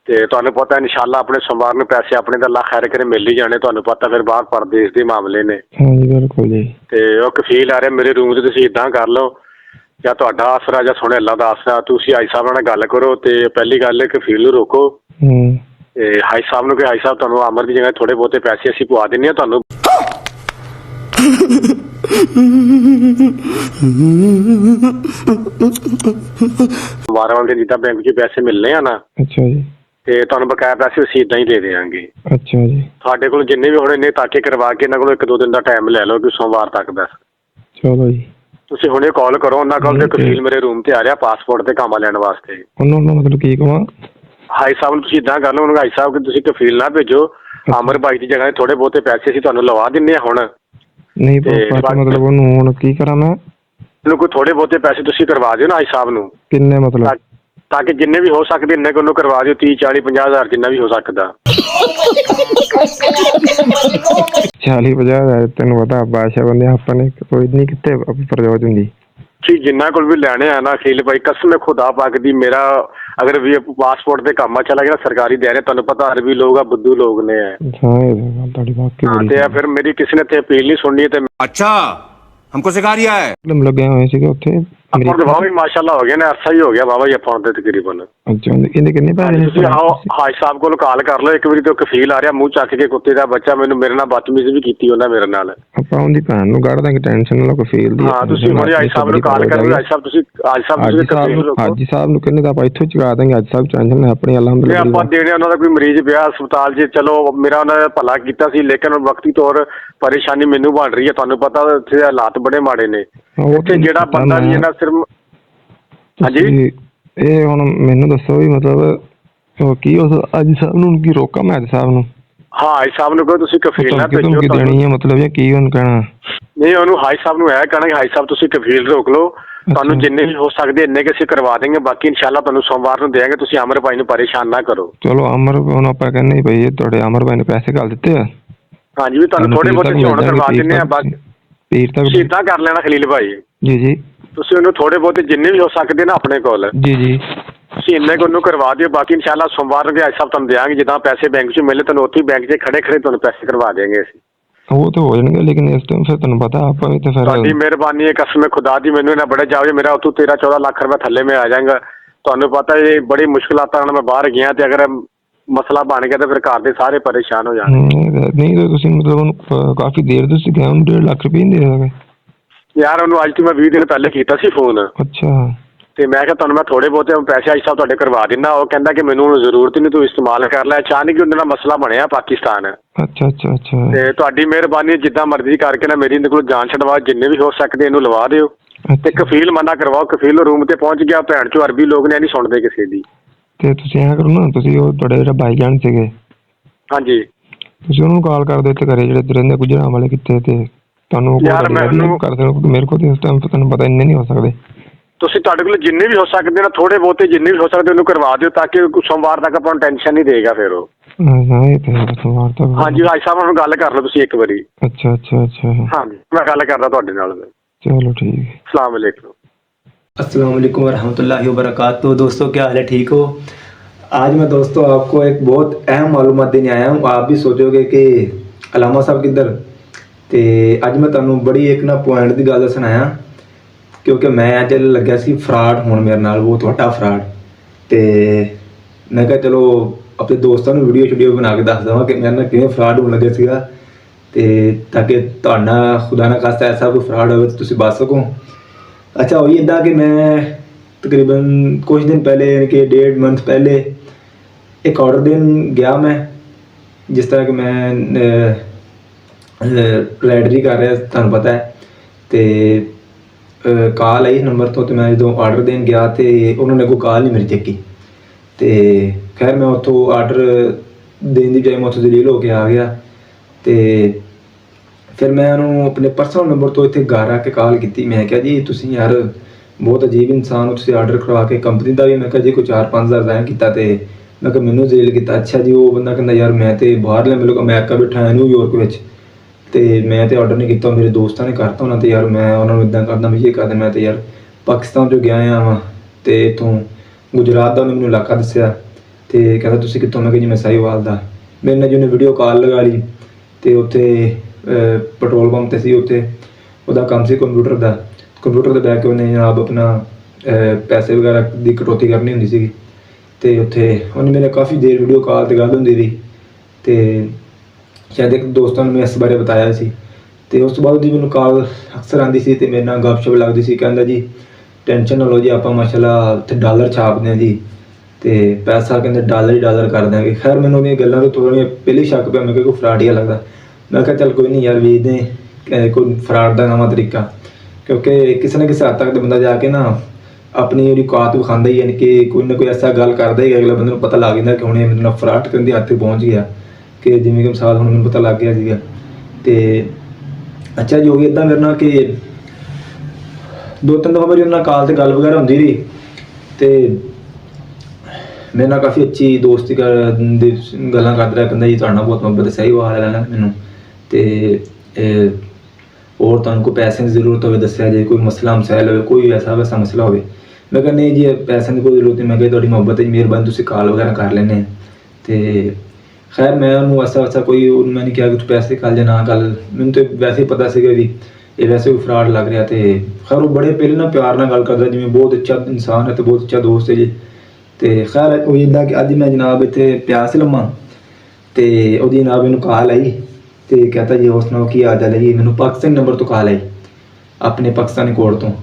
ਤੇ ਤੁਹਾਨੂੰ ਪਤਾ ਇਨਸ਼ਾਅੱਲਾ ਆਪਣੇ ਸੋਮਵਾਰ ਨੂੰ ਪੈਸੇ ਆਪਣੇ ਦਾ ਅੱਲਾ ਖੈਰ ਕਰੇ ਮਿਲ ਹੀ ਜਾਣੇ। ਤੁਹਾਨੂੰ ਪਤਾ ਫਿਰ ਬਾਹਰ ਪਰਦੇਸ ਦੇ ਮਾਮਲੇ ਨੇ। ਹਾਂਜੀ ਬਿਲਕੁਲ ਜੀ। ਤੇ ਉਹ ਕਫੀਲ ਆ ਰਿਹਾ ਮੇਰੇ ਰੂਮ ਤੇ, ਤੁਸੀਂ ਇਦਾਂ ਕਰ ਲਓ, ਜਾਂ ਤੁਹਾਡਾ ਆਸਰਾ ਜਾਂ ਸੋਹਣੇ ਅੱਲਾ ਦਾ ਆਸਰਾ, ਤੁਸੀਂ ਹਾਈ ਸਾਹਿਬ ਨਾਲ ਗੱਲ ਕਰੋ। ਤੇ ਪਹਿਲੀ ਗੱਲ ਹੈ ਕਫੀਲ ਨੂੰ ਰੋਕੋ। ਤੇ ਹਾਈ ਸਾਹਿਬ ਨੂੰ ਕਿ ਹਾਈ ਸਾਹਿਬ ਤੁਹਾਨੂੰ ਅਮਰ ਦੀ ਜਗ੍ਹਾ ਥੋੜੇ ਬਹੁਤੇ ਪੈਸੇ ਅਸੀਂ ਪਵਾ ਦਿੰਦੇ ਹਾਂ ਤੁਹਾਨੂੰ। 12 ਦਿਨ ਜਿੱਦਾਂ ਬੈਂਕ 'ਚ ਪੈਸੇ ਮਿਲਨੇ ਆ ਨਾ। ਅੱਛਾ ਜੀ। ਤੇ ਤੁਹਾਨੂੰ ਬਕਾਇਆ ਪੈਸੇ ਅਸੀਂ ਇਦਾਂ ਹੀ ਦੇ ਦੇਵਾਂਗੇ। ਅੱਛਾ ਜੀ। ਸਾਡੇ ਕੋਲ ਜਿੰਨੇ ਵੀ ਹੋਣੇ ਨੇ ਤਾਕੇ ਕਰਵਾ ਕੇ ਇਹਨਾਂ ਕੋਲ 1-2 ਦਿਨ ਦਾ ਟਾਈਮ ਲੈ ਲਓ, ਕਿ ਸੋਮਵਾਰ ਤੱਕ ਦਾ। ਚਲੋ ਜੀ। ਤੁਸੀਂ ਹੁਣੇ ਕਾਲ ਕਰੋ ਉਹਨਾਂ ਕੋਲ, ਤੇ ਕਫੀਲ ਮੇਰੇ ਰੂਮ ਤੇ ਆ ਰਿਹਾ ਪਾਸਪੋਰਟ ਤੇ ਕਾਮਾ ਲੈਣ ਵਾਸਤੇ। ਉਹਨਾਂ ਨੂੰ ਮਤਲਬ ਕੀ ਕਹਾਂ? ਹਾਈ ਸਾਹਿਬ ਨੂੰ ਤੁਸੀਂ ਇਦਾਂ ਕਰ ਲਓ, ਉਹਨਾਂ ਹਾਈ ਸਾਹਿਬ ਕਿ ਤੁਸੀਂ ਕਫੀਲ ਨਾ ਭੇਜੋ, ਅਮਰ ਬਾਈ ਦੀ ਜਗ੍ਹਾ ਥੋੜੇ ਬਹੁਤੇ ਪੈਸੇ ਅਸੀਂ ਤੁਹਾਨੂੰ ਲਵਾ ਦਿੰਨੇ ਆ ਹੁਣ। ਨਹੀਂ ਮਤਲਬ ਉਹਨੂੰ ਹੁਣ ਕੀ ਕਰਾਂ ਮੈਂ? ਇਹਨੂੰ ਕੋਈ ਥੋੜੇ ਬਹੁਤੇ ਪੈਸੇ ਤੁਸੀਂ ਕਰਵਾ ਦਿਓ ਨਾ ਹਾਈ ਸਾਹਿਬ ਨੂੰ। ਕਿੰਨੇ ਮਤਲਬ? ਤਾਂ ਕਿ ਜਿੰਨੇ ਵੀ ਹੋ ਸਕਦੇ ਇੰਨੇ ਕੋਲੋਂ ਕਰਵਾ ਦਿਓ, 30-40-50 ਹਜ਼ਾਰ ਜਿੰਨਾ ਵੀ ਹੋ ਸਕਦਾ। 40-50 ਤੈਨੂੰ ਪਤਾ ਬਾਦਸ਼ਾਹ ਬੰਦੇ ਆਪਾਂ ਨੇ ਕੋਈ ਨਹੀਂ ਕਿੱਥੇ ਪ੍ਰਜੋਤ ਹੁੰਦੀ। ਠੀਕ ਜਿੰਨਾ ਕੋਲ ਵੀ ਲੈਣੇ ਆ ਨਾ ਅਖੀਲ ਭਾਈ, ਕਸਮ ਖੁਦਾ ਪਾਕ ਦੀ, ਮੇਰਾ ਅਗਰ ਵੀ ਪਾਸਪੋਰਟ ਤੇ ਕੰਮ ਚਲਾ ਗਿਆ ਸਰਕਾਰੀ ਦੇ ਰਹੇ, ਤੁਹਾਨੂੰ ਪਤਾ ਅਰਬੀ ਲੋਕ ਆ, ਬੁੱਧੂ ਲੋਕ ਨੇ। ਤੁਹਾਡੀ ਵਾਕਈ ਤੇ ਫਿਰ ਮੇਰੀ ਕਿਸੇ ਨੇ ਇੱਥੇ ਅਪੀਲ ਨਹੀਂ ਸੁਣਨੀ। ਤੇ अच्छा हमको सिखा रिया है। ਲੱਗੇ ਹੋਏ ਸੀਗੇ ਉੱਥੇ ਆਪਾਂ ਦੇ ਬਾਬਾ ਮਾਸ਼ਾਅੱਲਾ ਹੋ ਗਿਆ ਨੇ, ਅਰਸਾ ਹੀ ਹੋ ਗਿਆ ਬਾਬਾ ਜੀ ਆਪਾਂ ਦੇ ਤਕਰੀਬਨ। ਅੱਛਾ ਇਹਦੇ ਕਿੰਨੇ ਪੈਸੇ? ਤੁਸੀਂ ਆਓ ਹਾਈ ਸਾਹਿਬ ਕੋਲ ਕਾਲ ਕਰ ਲਓ ਇੱਕ ਵਾਰੀ, ਤੇ ਕਫੀਲ ਆ ਰਿਹਾ ਮੂੰਹ ਚੱਕ ਕੇ ਕੁੱਤੇ ਦਾ ਬੱਚਾ, ਮੈਨੂੰ ਮੇਰੇ ਨਾਲ ਬਦਤਮੀਜ਼ੀ ਵੀ ਕੀਤੀ ਉਹਨਾਂ ਮੇਰੇ ਨਾਲ। ਆਪਾਂ ਉਹਦੀ ਭੈਣ ਨੂੰ ਕੱਢ ਦਾਂਗੇ, ਟੈਨਸ਼ਨ ਨਾ ਲਓ ਕਫੀਲ ਦੀ। ਹਾਂ ਤੁਸੀਂ ਹੁਣੇ ਹਾਈ ਸਾਹਿਬ ਨੂੰ ਕਾਲ ਕਰੋ। ਹਾਈ ਸਾਹਿਬ ਤੁਸੀਂ ਹਾਜੀ ਸਾਹਿਬ ਨੂੰ ਕਹਿੰਦੇ ਤਾਂ ਆਪਾਂ ਇੱਥੋਂ ਚੁਕਾ ਦਾਂਗੇ। ਅੱਜ ਸਾਹਿਬ ਟੈਨਸ਼ਨ ਨਾ ਆਪਣੀ ਅਲਹਮਦੁਲਿਲਾ। ਆਪਾਂ ਦੇਣੇ ਉਹਨਾਂ ਦਾ ਕੋਈ ਮਰੀਜ਼ ਪਿਆ ਹਸਪਤਾਲ 'ਚ, ਚਲੋ ਮੇਰਾ ਉਹਨਾਂ ਨੇ ਭਲਾ ਕੀਤਾ ਸੀ, ਲੇਕਿਨ ਵਕਤੀ ਤੌਰ ਪਰੇਸ਼ਾਨੀ ਮੈਨੂੰ ਬਣ ਰਹੀ ਹੈ। ਤੁਹਾਨੂੰ ਪਤਾ ਉੱਥੇ ਹਾਲਾਤ ਬੜੇ ਮਾੜੇ ਨੇ। ਉੱਥੇ ਜਿਹੜਾ ਬੰਦਾ ਵੀ ਇਹਨਾਂ ਸਿਰਫ। ਹਾਂਜੀ ਇਹ ਹੁਣ ਮੈਨੂੰ ਦੱਸੋ ਵੀ ਮਤਲਬ ਉਹ ਕੀ ਉਸ ਅੱਜ ਸਾਹਿਬ ਨੂੰ ਕੀ ਰੋਕਾਂ ਮੈਂ ਅੱਜ ਸਾਹਿਬ ਨੂੰ ਹਾਂ ਹਾਈ ਸਾਹਿਬ ਨੂੰ ਕਹੋ ਤੁਸੀਂ ਕਫੀਲ ਨਾ ਭੇਜੋ ਧਮਕੀ ਦੇਣੀ ਹੈ ਮਤਲਬ ਜਾਂ ਕੀ ਉਹਨੂੰ ਕਹਿਣਾ? ਨਹੀਂ ਉਹਨੂੰ ਹਾਈ ਸਾਹਿਬ ਨੂੰ ਇਹ ਕਹਿਣਾ ਕਿ ਹਾਈ ਸਾਹਿਬ ਤੁਸੀਂ ਕਫੀਲ ਰੋਕ ਲਓ, ਤੁਹਾਨੂੰ ਜਿੰਨੇ ਵੀ ਹੋ ਸਕਦੇ ਇੰਨੇ ਕਿ ਅਸੀਂ ਕਰਵਾ ਦੇਂਗੇ, ਬਾਕੀ ਇਨਸ਼ਾਅੱਲਾ ਤੁਹਾਨੂੰ ਸੋਮਵਾਰ ਨੂੰ ਦੇਵਾਂਗੇ, ਤੁਸੀਂ ਅਮਰ ਭਾਈ ਨੂੰ ਪਰੇਸ਼ਾਨ ਨਾ ਕਰੋ। ਚਲੋ ਅਮਰ ਹੁਣ ਆਪਾਂ ਕਹਿੰਦੇ ਹੀ ਪਈ ਤੁਹਾਡੇ ਅਮਰ ਭਾਈ ਨੇ ਪੈਸੇ ਘੱਲ ਦਿੱਤੇ ਆ? ਹਾਂਜੀ ਵੀ ਤੁਹਾਨੂੰ ਥੋੜੇ ਬਹੁਤੇ ਅਸੀਂ ਹੁਣ ਕਰਵਾ ਦਿੰਦੇ ਆ, ਬਾਕੀ ਪੀਰ ਤੱਕ ਇੱਦਾਂ ਕਰ ਲੈਣਾ ਖਲੀਲ ਭਾਈ ਜੀ ਜੀ, ਤੁਸੀਂ ਉਹਨੂੰ ਥੋੜੇ ਬਹੁਤੇ ਜਿੰਨੇ ਵੀ ਹੋ ਸਕਦੇ ਨਾ ਆਪਣੇ ਕੋਲ ਜੀ ਜੀ ਤੁਸੀਂ ਇੰਨੇ ਕੁ ਉਹਨੂੰ ਕਰਵਾ ਦਿਓ, ਬਾਕੀ ਇਨਸ਼ਾਅੱਲਾ ਸੋਮਵਾਰ ਨੂੰ ਹਾਈ ਸਾਹਿਬ ਤੁਹਾਨੂੰ ਦੇਵਾਂਗੇ, ਜਿੱਦਾਂ ਪੈਸੇ ਬੈਂਕ 'ਚ ਮਿਲੇ ਤੁਹਾਨੂੰ ਉੱਥੇ ਬੈਂਕ 'ਚ ਖੜੇ ਤੁਹਾਨੂੰ ਪੈਸੇ ਕਰਵਾ ਦੇਵਾਂਗੇ ਅਸੀਂ। ਉਹ ਤਾਂ ਹੋ ਜਾਣਗੇ ਲੇਕਿਨ ਇਸ ਟਾਈਮ ਫਿਰ ਤੁਹਾਨੂੰ ਪਤਾ ਆਪਾਂ ਵੀ ਤਾਂ ਫਿਰ ਤੁਹਾਡੀ ਮਿਹਰਬਾਨੀ ਹੈ, ਕਸਮ ਖੁਦਾ ਦੀ, ਮੈਨੂੰ ਇਹਨਾਂ ਬੜੇ ਜਾਵੇ ਮੇਰਾ ਉੱਥੋਂ 13-14 ਲੱਖ ਰੁਪਏ ਥੱਲੇ ਮੈਂ ਆ ਜਾਵਾਂਗਾ। ਤੁਹਾਨੂੰ ਪਤਾ ਇਹ ਬੜੀ ਮੁਸ਼ਕਿਲਾਤਾਂ ਨਾਲ ਮੈਂ ਬਾਹਰ ਗਿਆ ਤੇ ਅਗਰ ਮਸਲਾ ਬਣ ਗਿਆ ਤਾਂ ਫਿਰ ਘਰ ਦੇ ਸਾਰੇ ਪਰੇਸ਼ਾਨ ਹੋ ਜਾਣਗੇ। ਨਹੀਂ ਤਾਂ ਤੁਸੀਂ ਮਤਲਬ ਉਹਨੂੰ ਕਾਫੀ ਦੇਰ ਤੁਸੀਂ ਗਏ ਉਹਨੂੰ 1.5 ਲੱਖ ਰੁਪਏ ਨਹੀਂ ਦੇ ਸਕਦੇ ਯਾਰ ਉਹਨੂੰ ਅੱਜ ਤੋਂ ਮੈਂ 20 ਦਿਨ ਪਹਿਲੇ ਕੀਤਾ ਸੀ ਫੋਨ, ਅੱਛਾ ਤੇ ਮੈਂ ਕਿਹਾ ਤੁਹਾਨੂੰ ਮੈਂ ਥੋੜੇ ਬਹੁਤੇ ਪੈਸੇ ਅੱਜ ਸਾਹਿਬ ਤੁਹਾਡੇ ਕਰਵਾ ਦਿੰਦਾ। ਉਹ ਕਹਿੰਦਾ ਕਿ ਮੈਨੂੰ ਜ਼ਰੂਰਤ ਨਹੀਂ, ਤੂੰ ਇਸਤੇਮਾਲ ਕਰ ਲੈ। ਅਚਾਨਕ ਹੀ ਉਹਦੇ ਨਾਲ ਮਸਲਾ ਬਣਿਆ ਪਾਕਿਸਤਾਨ। ਅੱਛਾ ਅੱਛਾ ਅੱਛਾ ਤੇ ਤੁਹਾਡੀ ਮਿਹਰਬਾਨੀ ਜਿੱਦਾਂ ਮਰਜ਼ੀ ਕਰਕੇ ਨਾ ਮੇਰੀ ਇਹਦੇ ਕੋਲ ਜਾਨ ਛਡਵਾ, ਜਿੰਨੇ ਵੀ ਹੋ ਸਕਦੇ ਇਹਨੂੰ ਲਵਾ ਦਿਓ ਤੇ ਕਫੀਲ ਮਨਾ ਕਰਵਾਓ। ਕਫੀਲ ਰੂਮ ਤੇ ਪਹੁੰਚ ਗਿਆ, ਭੈਣ ਚੋਂ ਅਰਬੀ ਲੋਕ ਨੇ ਨਹੀਂ ਸੁਣਦੇ ਕਿਸੇ ਦੀ। ਤੇ ਤੁਸੀਂ ਐਂ ਕਰੋ ਨਾ, ਤੁਸੀਂ ਉਹ ਤੁਹਾਡੇ ਜਿਹੜਾ ਭਾਈਜਾਨ ਸੀਗੇ ਹਾਂਜੀ ਤੁਸੀਂ ਉਹਨੂੰ ਕਾਲ ਕਰ ਦਿਓ ਤੇ ਘਰੇ ਜਿਹੜੇ ਰਹਿੰਦੇ ਗੁਜਰਾਂ ਵਾਲੇ ਕਿੱਥੇ, ਤੇ ਤੁਹਾਨੂੰ ਯਾਰ ਮੈਂ ਕਰ ਸਕਦੇ। ਮੇਰੇ ਕੋਲ ਇਸ ਟਾਈਮ ਤੁਹਾਨੂੰ ਪਤਾ ਇੰਨੇ ਨਹੀਂ ਹੋ ਸਕਦੇ। ਤੁਸੀਂ ਤੁਹਾਡੇ ਕੋਲ ਜਿੰਨੇ ਵੀ ਹੋ ਸਕਦੇ ਨਾ ਥੋੜੇ ਬਹੁਤੇ ਜਿੰਨੇ ਵੀ ਹੋ ਸਕਦੇ ਉਹਨੂੰ ਕਰਵਾ ਦਿਓ, ਤਾਂ ਕਿ ਸੋਮਵਾਰ ਤੱਕ ਆਪਾਂ ਨੂੰ ਟੈਨਸ਼ਨ ਨਹੀਂ ਦੇਗਾ ਫਿਰ ਉਹ। ਹਾਂ ਇਹ ਤਾਂ ਹੈ ਸੋਮਵਾਰ ਤੱਕ। ਹਾਂਜੀ ਹਾਈ ਸਾਹਿਬ ਨਾਲ ਗੱਲ ਕਰ ਲਓ ਤੁਸੀਂ ਇੱਕ ਵਾਰੀ। ਅੱਛਾ ਅੱਛਾ ਅੱਛਾ ਹਾਂਜੀ ਮੈਂ ਗੱਲ ਕਰਦਾ ਤੁਹਾਡੇ ਨਾਲ। चलो ठीक है। अस्सलाम वालेकुम। अस्सलाम वालेकुम वरहमतुल्लाहि वबरकातुहू। दोस्तों क्या हाल है, ठीक हो? आज मैं दोस्तों आपको एक बहुत अहम मालूमात देने आया हूँ। आप भी सोचोगे कि अलामा साहब किधर, तो अज मैं तुहानू बड़ी एक ना पॉइंट की गल सुनाया, क्योंकि मैं अज लग्या सी फ्रॉड होने मेरे नाल, बहुत वड्डा फ्रॉड। तो मैं कहा चलो अपने दोस्तों को वीडियो शीडियो बना के दस देवां कि मेरे नाल किवें फ्रॉड होने लग्या सीगा, ते ताकि तुहाडा खुदा ना खास्ता ऐसा कोई फ्रॉड होवे तो तुसीं बच सको। अच्छा होई इदां कि मैं तकरीबन कुछ दिन पहले यानी कि 1.5 मंथ पहले एक ऑर्डर देन गया मैं, जिस तरह कि मैं राइडरी कर रहा तुहानूं पता है, तो कॉल आई नंबर तो मैं जो ऑर्डर देन गया तो उन्होंने कोई कॉल नहीं मेरी चुकी। तो खैर मैं उत्थों ऑर्डर देने की बजाय मैं उत्थों दलील होकर आ गया। तो फिर मैं उन्होंने अपने पर्सनल नंबर तो इतने घर आके कॉल की। मैं क्या जी तुसीं यार बहुत अजीब इंसान हो, तुसीं ऑर्डर करवा के कंपनी का भी मैं क्या जी कोई 4-5 हज़ार ज़ाया किया, तो मैं क्या मैनू जेल किया। अच्छा जी वो बंदा कहता यार मैं तो बाहरले मुल्क अमेरिका बैठा है न्यूयॉर्क में, तो मैं तो ऑर्डर नहीं किया, मेरे दोस्तों ने करता होना, तो यार मैं उन्होंने इदा करदा मैं ये करदा। मैं तो यार पाकिस्तान जो गया हाँ तो इतों गुजरात का उन्होंने मैनू इलाका दस्या, तो कहता तुसीं कितों, मैं कि जी मैं साहिवाल दा। मेरे ने जिन्हें वीडियो कॉल लगा ली, तो उत्थे पेट्रोल पंप से उत्थे उहदा काम से कंप्यूटर का, कंप्यूटर से बैठ के उन्हें जनाब अपना पैसे वगैरह की कटौती करनी होंदी सी, तो उत्थे उन्हें मेरे काफ़ी देर वीडियो कॉल ते गल होंदी रही। तो शायद एक दोस्तों ने मैं इस बारे बताया सी, तो उस बाद मैनू कॉल अक्सर आती सी, तो मेरे नाल गपशप लगती सी, कहंदा जी टेंशन ना लो जी आप माशाल्लाह उत्थे डॉलर छापते हैं जी, तो पैसा कहते डॉलर ही डॉलर कर देंगे। खैर मैंने उन्हें गल्लां तो थोड़ी पहले शक पिया, मैं कोई फ्रॉड ही लगता। मैं कहा चल कोई नहीं यार वीच दें कोई फ्रॉड का नवा तरीका, क्योंकि किसी न किसी हद तक तो बंदा जाके ना अपनी औकात विखांदा ही, यानी कि कोई ना कोई ऐसा गल करता ही अगले बंदे को पता लग जाता कि हुणे मेरे नाल फ्रॉड करन दी हद तक पहुँच गया, कि जिवें कि मिसाल हुण मैनूं पता लग गया सीगा। तो अच्छा जो भी इदां मेरे नाल कि 2-3 दफ़ा मेरी उन्हां कॉल ते गल वगैरह होंदी रही, तो मेरे नाल काफ़ी अच्छी दोस्ती गल्लां करदा रहा, कहंदा जी तुहाडे नाल बहुत मुहब्बत है, सही वाल है मैनूं, तो और तुहानूं कोई पैसे की जरूरत हो दस्या जे, कोई मसला मसाइल हो, कोई ऐसा वैसा मसला हो। मैं कहा नहीं जी पैसे की कोई जरूरत नहीं, मैं कहा तुहाडी मुहब्बत है मेहरबानी तुसीं कॉल वगैरह कर लेने। तो खैर मैं उन्होंने ऐसा वैसा कोई मैं नहीं कहा कि तू पैसे कल या ना कल, मैंने तो वैसे ही पता सीगा भी ये वैसे कोई फ्रॉड लग रहा। तो खैर वो बड़े पहले ना प्यार नाल गल करदा, जिवें बहुत अच्छा इंसान है तो बहुत अच्छा दोस्त है जी। तो खैर वो इदा कि अज मैं जनाब इतने पिया सी लम्मा, तो वो जनाब मैनू कॉल आई, तो कहता जी और सुनाओ की हाल चाल है जी। मैनू पाकिस्तानी नंबर तो कॉल आई, अपने पाकिस्तानी कोड तो।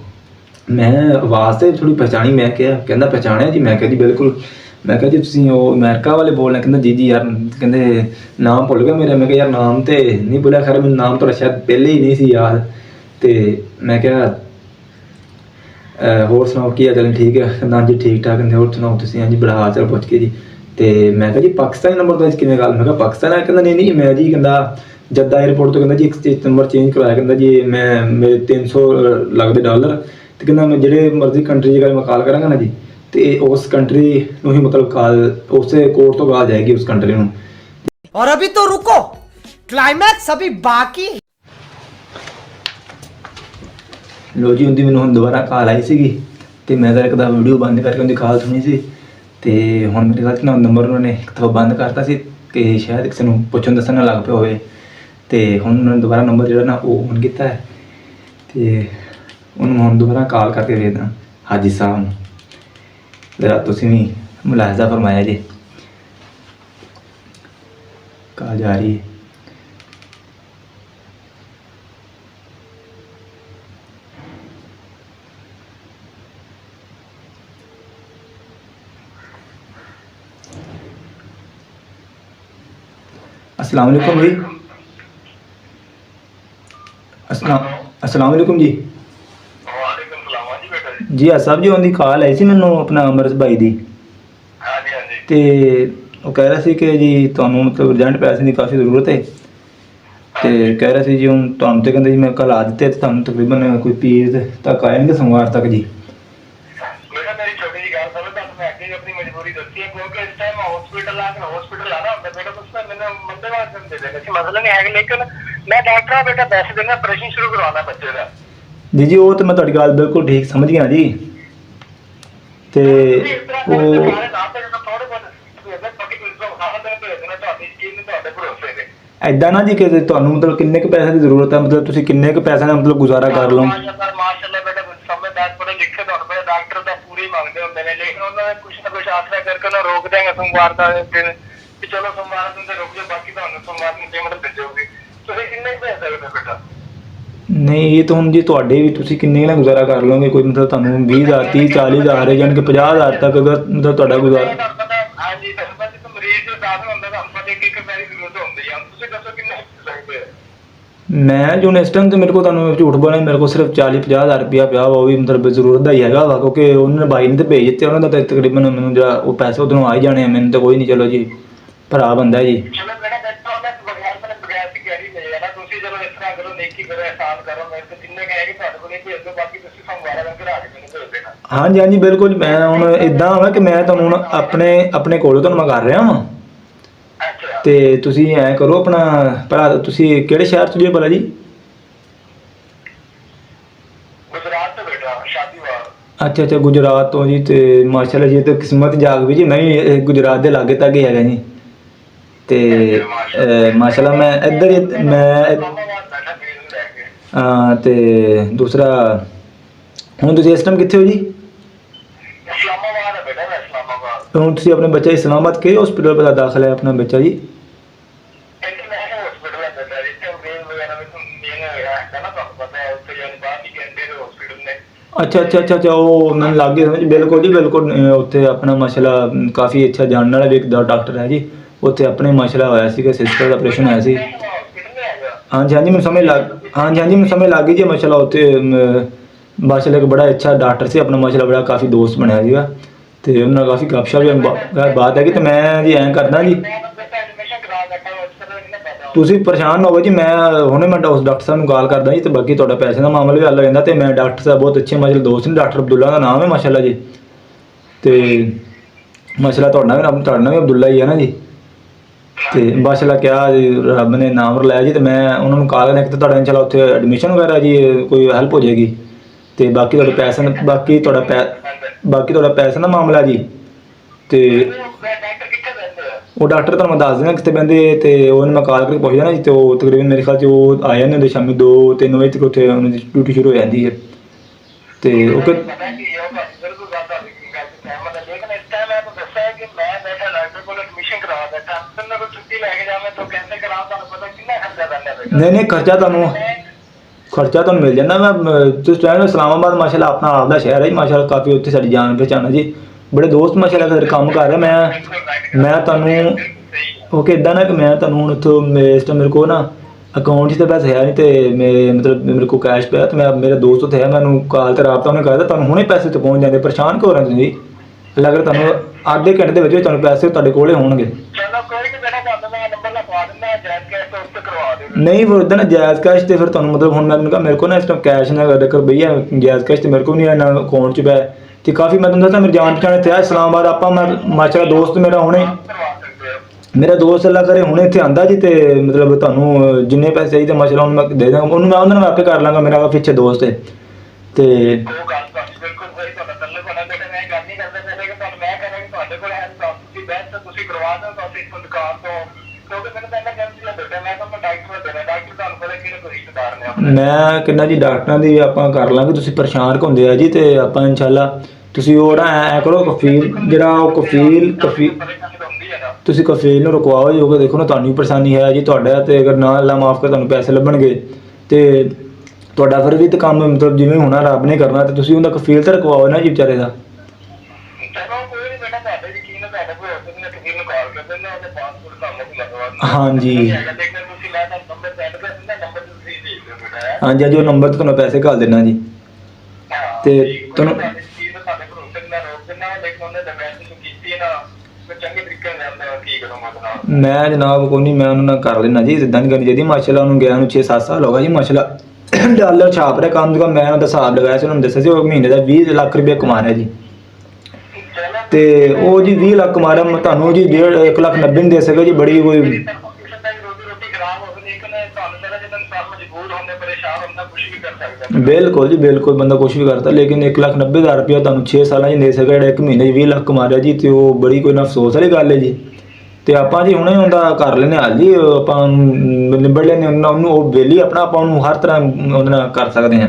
मैं आवाज़ से थोड़ी पहचानी, मैं क्या कहना पहचानिया जी, मैं कहा जी बिल्कुल। मैं कहा जी तुसीं वो अमेरिका वाले बोलने, कहना जी जी यार, कहते नाम भुल गया मेरा। मैं कहा यार नाम तो नहीं भुलिया, खैर मैनू नाम तो शायद पहले ही नहीं सी याद। तो मैं क्या होर सुनाओ की हाल चाल, ठीक है ना जी ठीक ठाक, कहते होर सुनाओ तुसीं, हाँ जी बड़ा हाल चाल पुछ के जी। ਤੇ ਮੈਂ ਕਿਹਾ ਜੀ ਪਾਕਿਸਤਾਨੀ ਨੰਬਰ ਤੋਂ ਕਿਵੇਂ ਗੱਲ, ਮੈਂ ਕਿਹਾ ਪਾਕਿਸਤਾਨ ਆ, ਕਹਿੰਦਾ ਨਹੀਂ ਮੈਂ ਜੀ ਕਹਿੰਦਾ ਜੱਦਾ 에ਅਰਪੋਰਟ ਤੋਂ ਕਹਿੰਦਾ ਜੀ ਇੱਕ ਨੰਬਰ ਚੇਂਜ ਕਰਵਾਇਆ, ਕਹਿੰਦਾ ਜੀ ਮੈਂ ਮੇਰੇ 300 ਲੱਗਦੇ ਡਾਲਰ, ਤੇ ਕਹਿੰਦਾ ਮੈਂ ਜਿਹੜੇ ਮਰਜ਼ੀ ਕੰਟਰੀ ਦੀ ਗੱਲ ਮੈਂ ਕਾਲ ਕਰਾਂਗਾ ਨਾ ਜੀ ਤੇ ਉਸ ਕੰਟਰੀ ਨੂੰ ਹੀ ਮਤਲਬ ਕਾਲ ਉਸੇ ਕੋਡ ਤੋਂ ਕਾਲ ਜਾਏਗੀ ਉਸ ਕੰਟਰੀ ਨੂੰ। और अभी तो रुको, क्लाइमैक्स अभी बाकी। ਲੋ ਜੀ ਉਹਦੀ ਮੈਨੂੰ ਹੁਣ ਦੁਬਾਰਾ ਕਾਲ ਆਈ ਸੀਗੀ ਤੇ ਮੈਂ ਤਾਂ ਇੱਕ ਦਾ ਵੀਡੀਓ ਬੰਦ ਕਰਕੇ ਉਹਦੀ ਕਾਲ ਸੁਣੀ ਸੀ ਤੇ ਹੁਣ ਮੇਰੇ ਖਿਆਲ 'ਚ ਨਾ ਨੰਬਰ ਉਹਨਾਂ ਨੇ ਇੱਕ ਦਫਾ ਬੰਦ ਕਰਤਾ ਸੀ ਕਿ ਸ਼ਾਇਦ ਕਿਸੇ ਨੂੰ ਪੁੱਛਣ ਦੱਸਣ ਨਾ ਲੱਗ ਪਿਆ ਹੋਵੇ, ਤੇ ਹੁਣ ਉਹਨਾਂ ਨੇ ਦੁਬਾਰਾ ਨੰਬਰ ਜਿਹੜਾ ਨਾ ਉਹ ਔਨ ਕੀਤਾ ਹੈ ਤੇ ਉਹਨੂੰ ਹੁਣ ਦੁਬਾਰਾ ਕਾਲ ਕਰਕੇ ਵੇਖਦਾ। ਹਾਜੀ ਸਾਹਿਬ ਨੂੰ ਜ਼ਰਾ ਤੁਸੀਂ ਵੀ ਮੁਲਾਜ਼ਾ ਫਰਮਾਇਆ ਜੀ, ਕਾਲ ਜਾ ਰਹੀ ਹੈ। अस्सलाम वालेकुम भाई, अस्सलाम वालेकुम जी। जी साहब जी उनकी कॉल आई सी मैनू अपना अमृत भाई दी, ते वो कह रहा सी कि जी तुहानू मतलब अर्जेंट पैसे की काफ़ी ज़रूरत है, तो कह रहा सी जी हूँ तुहानू तो कहते जी मैं कल आ दिते ते तुहानू तकरीबन कोई पीर तक आ जाएंगे सोमवार तक जी। जी जी वो तो मैं तुहाडी गल बिल्कुल ठीक समझ गया जी, ते ऐदा ना जी कि तुहानू मतलब किन्ने क पैसे की जरूरत है, मतलब तुसीं किन्ने क पैसे नाल मतलब गुजारा कर लो। डॉक्टर तो पूरे मंगते होंगे ने, लेकिन उन्होंने कुछ ना कुछ आसरा करके उन्हें रोक देंगे सोमवार का दिन कि चलो सोमवार दिन से रुक जाओ, बाकी तो सोमवार की पेमेंट दे जाओगे। ਤੁਸੀਂ ਕਿੰਨੇ ਪੈਸੇ ਦੇ ਬੇਟਾ? ਨਹੀਂ ਇਹ ਤਾਂ ਹੁਣ ਜੀ ਤੁਹਾਡੇ ਵੀ ਤੁਸੀਂ ਕਿੰਨੇ ਨਾਲ ਗੁਜ਼ਾਰਾ ਕਰ ਲਓਗੇ, ਕੋਈ ਮਤਲਬ ਤੁਹਾਨੂੰ 20000 30 40000 ਜਾਨ ਕਿ 50000 ਤੱਕ ਅਗਰ ਮਤਲਬ ਤੁਹਾਡਾ ਗੁਜ਼ਾਰਾ। ਹਾਂਜੀ ਤੁਹਾਨੂੰ ਪਤਾ ਕਿ ਮਰੀਜ਼ ਦੇ ਸਾਥ ਹੁੰਦਾ ਤਾਂ ਆਪਾਂ ਇੱਕ ਇੱਕ ਪੈਸੇ ਦੀ ਜ਼ਰੂਰਤ ਹੁੰਦੀ ਹੈ, ਤੁਸੀਂ ਦੱਸੋ ਕਿੰਨੇ ਚਾਹੀਦੇ? ਮੈਂ ਜੋ ਇਸ ਟਾਈਮ ਤੇ ਮੇਰੇ ਕੋਲ ਤੁਹਾਨੂੰ ਝੂਠ ਬੋਲਣਾ, ਮੇਰੇ ਕੋਲ ਸਿਰਫ 40 50000 ਰੁਪਇਆ ਪਿਆ ਵਾ, ਉਹ ਵੀ ਮਤਲਬ ਜ਼ਰੂਰਤ ਦਾ ਹੀ ਹੈਗਾ ਵਾ, ਕਿਉਂਕਿ ਉਹਨਾਂ ਨੇ ਬਾਈ ਨੇ ਤੇ ਭੇਜ ਦਿੱਤੇ, ਉਹਨਾਂ ਦਾ ਤਾਂ ਤਕਰੀਬਨ ਮੈਨੂੰ ਜਿਹੜਾ ਉਹ ਪੈਸੇ ਉਧਰੋਂ ਆ ਹੀ ਜਾਣੇ ਆ, ਮੈਨੂੰ ਤਾਂ ਕੋਈ ਨਹੀਂ, ਚਲੋ ਜੀ ਭਰਾ ਬੰਦਾ ਜੀ। हाँ जी हाँ जी बिल्कुल, मैं हूँ इदा वा कि मैं तुहानू हुण अपने कोलों तुहानू मैं कर रहा वा, ते तुसीं ऐ करो अपना भरा, तुसीं किहड़े शहर च जे भला जी? गुजरात तो बेटा शादीवाल। अच्छा अच्छा गुजरात तो जी, ते माशाल्लाह जी तो किस्मत जाग भी जी, मैं भी गुजरात के लागे तक ही हैगा जी, ते माशाल्लाह मैं इधर मैं ते दूसरा ਹੁਣ ਤੁਸੀਂ ਇਸ ਟਾਈਮ ਕਿੱਥੇ ਹੋ ਜੀ? ਇਸਲਾਮਾਬਾਦ ਹੈ ਬੇਟਾ, ਮੈਂ ਇਸਲਾਮਾਬਾਦ। ਹੁਣ ਤੁਸੀਂ ਆਪਣੇ ਬੱਚਾ ਇਸਲਾਮਾਬਾਦ ਕਿਹੜੇ ਹਸਪੀਟਲ ਪਰ ਦਾਖਲ ਹੈ ਆਪਣਾ ਬੱਚਾ ਜੀ? ਇੰਟਰਨੈਸ਼ਨਲ ਹਸਪੀਟਲ ਹੈ ਬੇਟਾ, ਜਿੱਥੇ ਬ੍ਰੇਨ ਵਗੈਰਾ ਵਿੱਚ ਮੇਨ ਹੈ ਨਾ, ਤੁਹਾਨੂੰ ਪਤਾ ਹੈ ਉੱਥੇ ਜਾਨੀ ਬਾਹਰ ਦੀ ਕੈਂਟੇ ਦੇ ਹਸਪੀਟਲ ਨੇ। ਅੱਛਾ ਅੱਛਾ ਅੱਛਾ ਅੱਛਾ, ਉਹ ਮੈਨੂੰ ਲੱਗ ਗਿਆ ਸਮਝ, ਬਿਲਕੁਲ ਜੀ ਬਿਲਕੁਲ, ਉੱਥੇ ਆਪਣਾ ਮਾਸ਼ਾਅੱਲਾ ਕਾਫੀ ਅੱਛਾ ਜਾਣਨ ਵਾਲਾ ਵੀ ਇੱਕ ਡਾਕਟਰ ਹੈ ਜੀ, ਉੱਥੇ ਆਪਣੇ ਮਾਸ਼ਾਅੱਲਾ ਹੋਇਆ ਸੀਗਾ, ਸਿਸਟਰ ਦਾ ਆਪਰੇਸ਼ਨ ਹੋਇਆ ਸੀ। ਹਾਂਜੀ ਹਾਂਜੀ ਮੈਨੂੰ ਸਮਝ ਲੱਗ, ਹਾਂਜੀ ਹਾਂਜੀ ਮੈਨੂੰ ਸਮਝ ਲੱਗ ਗਈ ਜੀ, ਮਾਸ਼ਾਅੱਲਾ ਉੱਥੇ ਮਾਸ਼ਾਅੱਲਾ ਇੱਕ ਬੜਾ ਅੱਛਾ ਡਾਕਟਰ ਸੀ ਆਪਣਾ, ਮਾਸ਼ਾਅੱਲਾ ਬੜਾ ਕਾਫੀ ਦੋਸਤ ਬਣਿਆ ਸੀਗਾ, ਤੇ ਉਹਨਾਂ ਨਾਲ ਕਾਫੀ ਗੱਪਸ਼ਪ ਵੀ ਬਾਤ ਹੈ ਕਿ, ਤੇ ਮੈਂ ਜੀ ਐਂ ਕਰਦਾ ਜੀ, ਤੁਸੀਂ ਪਰੇਸ਼ਾਨ ਨਾ ਹੋਵੋ ਜੀ, ਮੈਂ ਹੁਣੇ ਮੈਂ ਉਸ ਡਾਕਟਰ ਸਾਹਿਬ ਨੂੰ ਕਾਲ ਕਰਦਾ ਜੀ, ਤੇ ਬਾਕੀ ਤੁਹਾਡਾ ਪੈਸੇ ਦਾ ਮਾਮਲਾ ਵੀ ਹੱਲ ਹੋ ਜਾਂਦਾ, ਤੇ ਮੈਂ ਡਾਕਟਰ ਸਾਹਿਬ ਬਹੁਤ ਅੱਛੇ ਮਾਸ਼ਾਅੱਲਾ ਦੋਸਤ ਨੇ, ਡਾਕਟਰ ਅਬਦੁੱਲਾ ਦਾ ਨਾਮ ਹੈ ਮਾਸ਼ਾਅੱਲਾ ਜੀ, ਤੇ ਮਾਸ਼ਾਅੱਲਾ ਤੁਹਾਡਾ ਵੀ ਅਬਦੁੱਲਾ ਹੀ ਹੈ ਨਾ ਜੀ, ਤੇ ਮਾਸ਼ਾਅੱਲਾ ਕਿਹਾ ਜੀ ਰੱਬ ਨੇ ਨਾਮ ਰਲਾਇਆ ਜੀ, ਤੇ ਮੈਂ ਉਹਨਾਂ ਨੂੰ ਕਾਲ ਕਰਨਾ ਕਿ ਤੁਹਾਡਾ ਇਨਸ਼ਾਅੱਲਾ ਉੱਥੇ ਐਡਮਿਸ਼ਨ ਵਗੈਰਾ ਜੀ ਕੋਈ ਹੈਲਪ ਹੋ ਜਾਏਗੀ, ਤੇ ਬਾਕੀ ਤੁਹਾਡੇ ਪੈਸੇ ਬਾਕੀ ਤੁਹਾਡਾ ਪੈਸੇ ਦਾ ਮਾਮਲਾ ਜੀ, ਤੇ ਉਹ ਡਾਕਟਰ ਤੁਹਾਨੂੰ ਮੈਂ ਦੱਸ ਦੇਣਾ ਕਿੱਥੇ ਬਹਿੰਦੇ, ਤੇ ਉਹਨੂੰ ਮੈਂ ਕਾਲ ਕਰਕੇ ਪੁੱਛ ਜਾਣਾ ਜੀ, ਤੇ ਉਹ ਤਕਰੀਬਨ ਮੇਰੇ ਖਿਆਲ 'ਚ ਉਹ ਆ ਜਾਂਦੇ ਹੁੰਦੇ ਸ਼ਾਮੀ 2-3 ਵਜੇ ਤੱਕ, ਉੱਥੇ ਉਹਨਾਂ ਦੀ ਡਿਊਟੀ ਸ਼ੁਰੂ ਹੋ ਜਾਂਦੀ ਹੈ, ਤੇ ਉਹ ਨਹੀਂ ਖਰਚਾ ਤੁਹਾਨੂੰ ਮਿਲ ਜਾਂਦਾ। ਮੈਂ ਤੁਸੀਂ ਚਾਹੇ ਇਸਲਾਮਾਬਾਦ ਮਾਸ਼ਾਅੱਲਾ ਆਪਣਾ ਆਪਦਾ ਸ਼ਹਿਰ ਹੈ ਮਾਸ਼ਾਅੱਲਾ, ਕਾਫੀ ਉੱਥੇ ਸਾਡੀ ਜਾਣ ਪਹਿਚਾਣ ਹੈ ਜੀ, ਬੜੇ ਦੋਸਤ ਮਾਸ਼ਾਅੱਲਾ ਫਿਰ ਕੰਮ ਕਰ ਰਿਹਾ। ਮੈਂ ਤੁਹਾਨੂੰ ਓਕੇ ਇੱਦਾਂ ਨਾ ਕਿ ਮੈਂ ਤੁਹਾਨੂੰ ਹੁਣ ਇੱਥੋਂ ਇਸ ਟਾਈਮ ਮੇਰੇ ਕੋਲ ਨਾ ਅਕਾਊਂਟ 'ਚ ਤਾਂ ਪੈਸੇ ਹੈ ਨਹੀਂ, ਤੇ ਮੇਰੇ ਕੋਲ ਕੈਸ਼ ਪਿਆ, ਤੇ ਮੈਂ ਮੇਰੇ ਦੋਸਤ ਉੱਥੇ ਹੈ, ਮੈਨੂੰ ਕਾਲ ਤੇ ਰਾਬਤਾ ਉਹਨੇ ਕਰਦਾ, ਤੁਹਾਨੂੰ ਹੁਣੇ ਪੈਸੇ ਤੇ ਪਹੁੰਚ ਜਾਂਦੇ, ਪਰੇਸ਼ਾਨ ਕਿਉਂ ਰਹੇ ਤੁਸੀਂ? ਅਗਰ ਤੁਹਾਨੂੰ ਅੱਧੇ ਘੰਟੇ ਦੇ ਵਿੱਚ ਤੁਹਾਨੂੰ ਪੈਸੇ ਤੁਹਾਡੇ ਕੋਲੇ ਹੋਣਗੇ। ਚਲੋ ਕੋਈ ਨਹੀਂ, ਮੇਰਾ ਤੁਹਾਨੂੰ ਮੈਂ ਨੰਬਰ ਲਿਖਵਾ ਦਿੰਦਾ, ਜਾਇਜ਼ ਕੈਸ਼ ਤੋਂ ਉਸ ਤੇ ਕਰਵਾ ਦਿਓ। ਨਹੀਂ ਫਿਰ ਉਦਾਂ ਨਾ ਜਾਇਜ਼ ਕੈਸ਼ ਤੇ ਫਿਰ ਤੁਹਾਨੂੰ ਮਤਲਬ ਹੁਣ ਮੈਂ ਤੁਹਾਨੂੰ ਕਹਾ ਮੇਰੇ ਕੋਲ ਨਾ ਇਸ ਟਾਈਮ ਕੈਸ਼ ਨਾ ਕਰ ਭਈਆ, ਜਾਇਜ਼ ਕੈਸ਼ ਤੇ ਮੇਰੇ ਕੋਲ ਨਹੀਂ ਹੈ ਨਾ ਅਕਾਊਂਟ 'ਚ ਪੈ ਤੇ ਕਾਫੀ ਮੈਂ ਤੁਹਾਨੂੰ ਦੱਸਾਂ ਮੇਰੀ ਜਾਣ ਪਛਾਣ ਇੱਥੇ ਆ ਇਸਲਾਮਾਬਾਦ। ਆਪਾਂ ਮੈਂ ਮਾਸ਼ਾਅੱਲਾ ਦੋਸਤ ਮੇਰਾ ਹੁਣੇ ਮੇਰਾ ਦੋਸਤ ਅੱਲਾ ਕਰੇ ਹੁਣੇ ਇੱਥੇ ਆਂਦਾ ਜੀ ਤੇ ਮਤਲਬ ਤੁਹਾਨੂੰ ਜਿੰਨੇ ਪੈਸੇ ਚਾਹੀਦੇ ਮਾਸ਼ਾਅੱਲਾ ਉਹਨੂੰ ਮੈਂ ਦੇ ਦਾਂਗਾ, ਉਹਨੂੰ ਮੈਂ ਉਹਨਾਂ ਨੂੰ ਆਪੇ ਕਰ ਲਾਂਗਾ, ਮੇਰਾ ਪਿੱਛੇ ਦੋਸਤ ਹੈ ਤੇ ਉਹ ਗੱਲ ਤੁਹਾਡੀ ਬਿਲਕੁਲ ਸਹੀ, ਤੁਹਾਡਾ ਤੱਲੇ ਕੋਲ ਬੇਟਾ ਮੈਂ ਗੱਲ ਨਹੀਂ ਕਰਦਾ ਪਹਿਲੇ ਕਿ ਤੁਹਾਨੂੰ ਮੈਂ ਕਹਿੰਦਾ ਕਿ ਤੁਹਾਡੇ ਕੋਲ ਹੈ ਤਾਂ ਤੁਸੀਂ ਬੈਸਟ ਤੁਸੀਂ ਕਰਵਾ ਦਿਓ ਤੁਸੀਂ ਇਸ ਦੁਕਾਨ ਤੋਂ, ਕਿਉਂਕਿ ਮੈਨੂੰ ਤਾਂ ਕਹਿੰਦਾ ਕਿ ਬੇਟਾ ਮੈਂ ਤਾਂ ਡਾਕਟਰ ਦੇਣਾ, ਡਾਕਟਰ ਤੁਹਾਨੂੰ ਪਤਾ ਕਿਹੜੇ ਕੋਈ ਰਿਸ਼ਤੇਦਾਰ ਨੇ ਆਪਣੇ। ਮੈਂ ਕਹਿੰਦਾ ਜੀ ਡਾਕਟਰਾਂ ਦੀ ਆਪਾਂ ਕਰ ਲਾਂਗੇ, ਤੁਸੀਂ ਪਰੇਸ਼ਾਨ ਹੁੰਦੇ ਆ ਜੀ ਤੇ ਆਪਾਂ ਇਨਸ਼ਾਅੱਲਾ ਤੁਸੀਂ ਉਹ ਨਾ ਐ ਕਰੋ ਕਫੀਲ ਜਿਹੜਾ ਉਹ ਕਫੀਲ ਤੁਸੀਂ ਕਫੀਲ ਨੂੰ ਰੁਕਵਾਓ ਜੀ, ਉਹ ਦੇਖੋ ਨਾ ਤੁਹਾਨੂੰ ਪਰੇਸ਼ਾਨੀ ਹੈ ਜੀ ਤੁਹਾਡਾ, ਤੇ ਅਗਰ ਨਾ ਅੱਲਾ ਮਾਫ ਕਰ ਤੁਹਾਨੂੰ ਪੈਸੇ ਲੱਭਣਗੇ ਤੇ ਤੁਹਾਡਾ ਫਿਰ ਵੀ ਤਾਂ ਕੰਮ ਮਤਲਬ ਜਿਵੇਂ ਹੋਣਾ ਰੱਬ ਨੇ ਕਰਨਾ, ਤੇ ਤੁਸੀਂ ਉਹਦਾ ਕਫੀਲ ਤਾਂ ਰੁਕਵਾਓ ਨਾ ਜੀ ਵਿਚਾਰੇ ਦਾ। ਚਲੋ ਕੋਈ ਨਹੀਂ ਬੇਟਾ, ਤੁਹਾਡੇ ਯਕੀਨ ਹੈ ਤੁਹਾਡੇ ਕੋਲ ਹੋਵੇ ਤਾਂ ਕਿਸੇ ਨੂੰ ਕਾਲ ਕਰ ਦਿੰਦਾ, ਉਹਦੇ ਪਾਸਪੋਰਟ ਤੁਹਾਨੂੰ ਵੀ ਲਗਵਾ ਹਾਂਜੀ ਲੇਕਿਨ ਤੁਸੀਂ ਮੈਂ ਤਾਂ ਨੰਬਰ ਸੈਂਡ ਕਰ ਦਿੰਦਾ, ਨੰਬਰ ਤੁਸੀਂ ਦੇ ਦਿਓ ਬੇਟਾ। ਹਾਂਜੀ ਹਾਂਜੀ ਉਹ ਨੰਬਰ ਤੇ ਤੁਹਾਨੂੰ ਪੈਸੇ ਘੱਲ ਦੇਣਾ ਜੀ ਤੇ ਤੁਹਾਨੂੰ ਚੀਜ਼ ਸਾਡੇ ਭਰੋਸੇ ਨਾਲ ਰੋਕ ਦਿੰਦਾ, ਲੇਕਿਨ ਉਹਨੇ ਡਿਮਾਂਡ ਨੂੰ ਕੀਤੀ ਨਾ ਚੰਗੇ ਤਰੀਕੇ ਨਾਲ ਕੀ ਕਰੂੰਗਾ ਜਨਾਬ। ਮੈਂ ਜਨਾਬ ਕੋਈ ਨਹੀਂ, ਮੈਂ ਉਹਨਾਂ ਨਾਲ ਕਰ ਲੈਣਾ ਜੀ, ਇਦਾਂ ਨਹੀਂ ਕਰਨੀ ਚਾਹੀਦੀ। ਮਾਸ਼ਾਅੱਲਾ ਉਹਨੂੰ ਗਿਆ ਨੂੰ 6-7 ਸਾਲ ਹੋ ਗਏ ਜੀ ਮਾਸ਼ਾਅੱਲਾ, ਡਾਲਰ ਛਾਪ ਰਿਹਾ ਕੰਮ ਤੋਂ ਕੰਮ। ਮੈਂ ਉਹਦਾ ਹਿਸਾਬ ਲਗਾਇਆ ਸੀ, ਉਹਨੂੰ ਦੱਸਿਆ ਸੀ ਉਹ ਮਹੀਨੇ ਦਾ 20 ਲੱਖ ਰੁਪਏ ਕਮਾ ਰਿਹਾ ਜੀ, ਤੇ ਉਹ ਜੀ 20 ਲੱਖ ਕਮਾ ਰਿਹਾ, ਤੁਹਾਨੂੰ ਜੀ 1,90,000 ਨਹੀਂ ਦੇ ਸਕੇ ਜੀ, ਬੜੀ ਕੋਈ ਰੋਟੀ ਖਰਾਬ ਹੋ ਗਈ, ਲੇਕਿਨ ਤੁਹਾਨੂੰ ਮੇਰਾ ਜਦੋਂ ਇਨਸਾਨ ਮਜਬੂਰ ਹੁੰਦੇ ਪਰੇਸ਼ਾਨ ਹੁੰਦਾ ਕੁਝ ਵੀ ਕਰ ਸਕਦਾ। ਬਿਲਕੁਲ ਜੀ ਬਿਲਕੁਲ, ਬੰਦਾ ਕੁਛ ਵੀ ਕਰਦਾ, ਲੇਕਿਨ 1,90,000 ਰੁਪਇਆ ਤੁਹਾਨੂੰ 6 ਸਾਲਾਂ 'ਚ ਦੇ ਸਕਦਾ, ਜਿਹੜਾ ਇੱਕ ਮਹੀਨੇ 'ਚ 20 ਲੱਖ ਕਮਾ ਰਿਹਾ ਜੀ, ਤੇ ਉਹ ਬੜੀ ਕੋਈ ਨਾ ਅਫਸੋਸ ਵਾਲੀ ਗੱਲ ਹੈ ਜੀ। ਤੇ ਆਪਾਂ ਜੀ ਹੁਣੇ ਹੁੰਦਾ ਕਰ ਲੈਂਦੇ ਹਾਲ ਜੀ, ਆਪਾਂ ਨਿਬੜ ਲੈਂਦੇ ਉਹਨੂੰ, ਉਹ ਵੇਲੀ ਆਪਣਾ ਆਪਾਂ ਉਹਨੂੰ ਹਰ ਤਰ੍ਹਾਂ ਉਹਦੇ ਨਾਲ ਕਰ ਸਕਦੇ ਹਾਂ।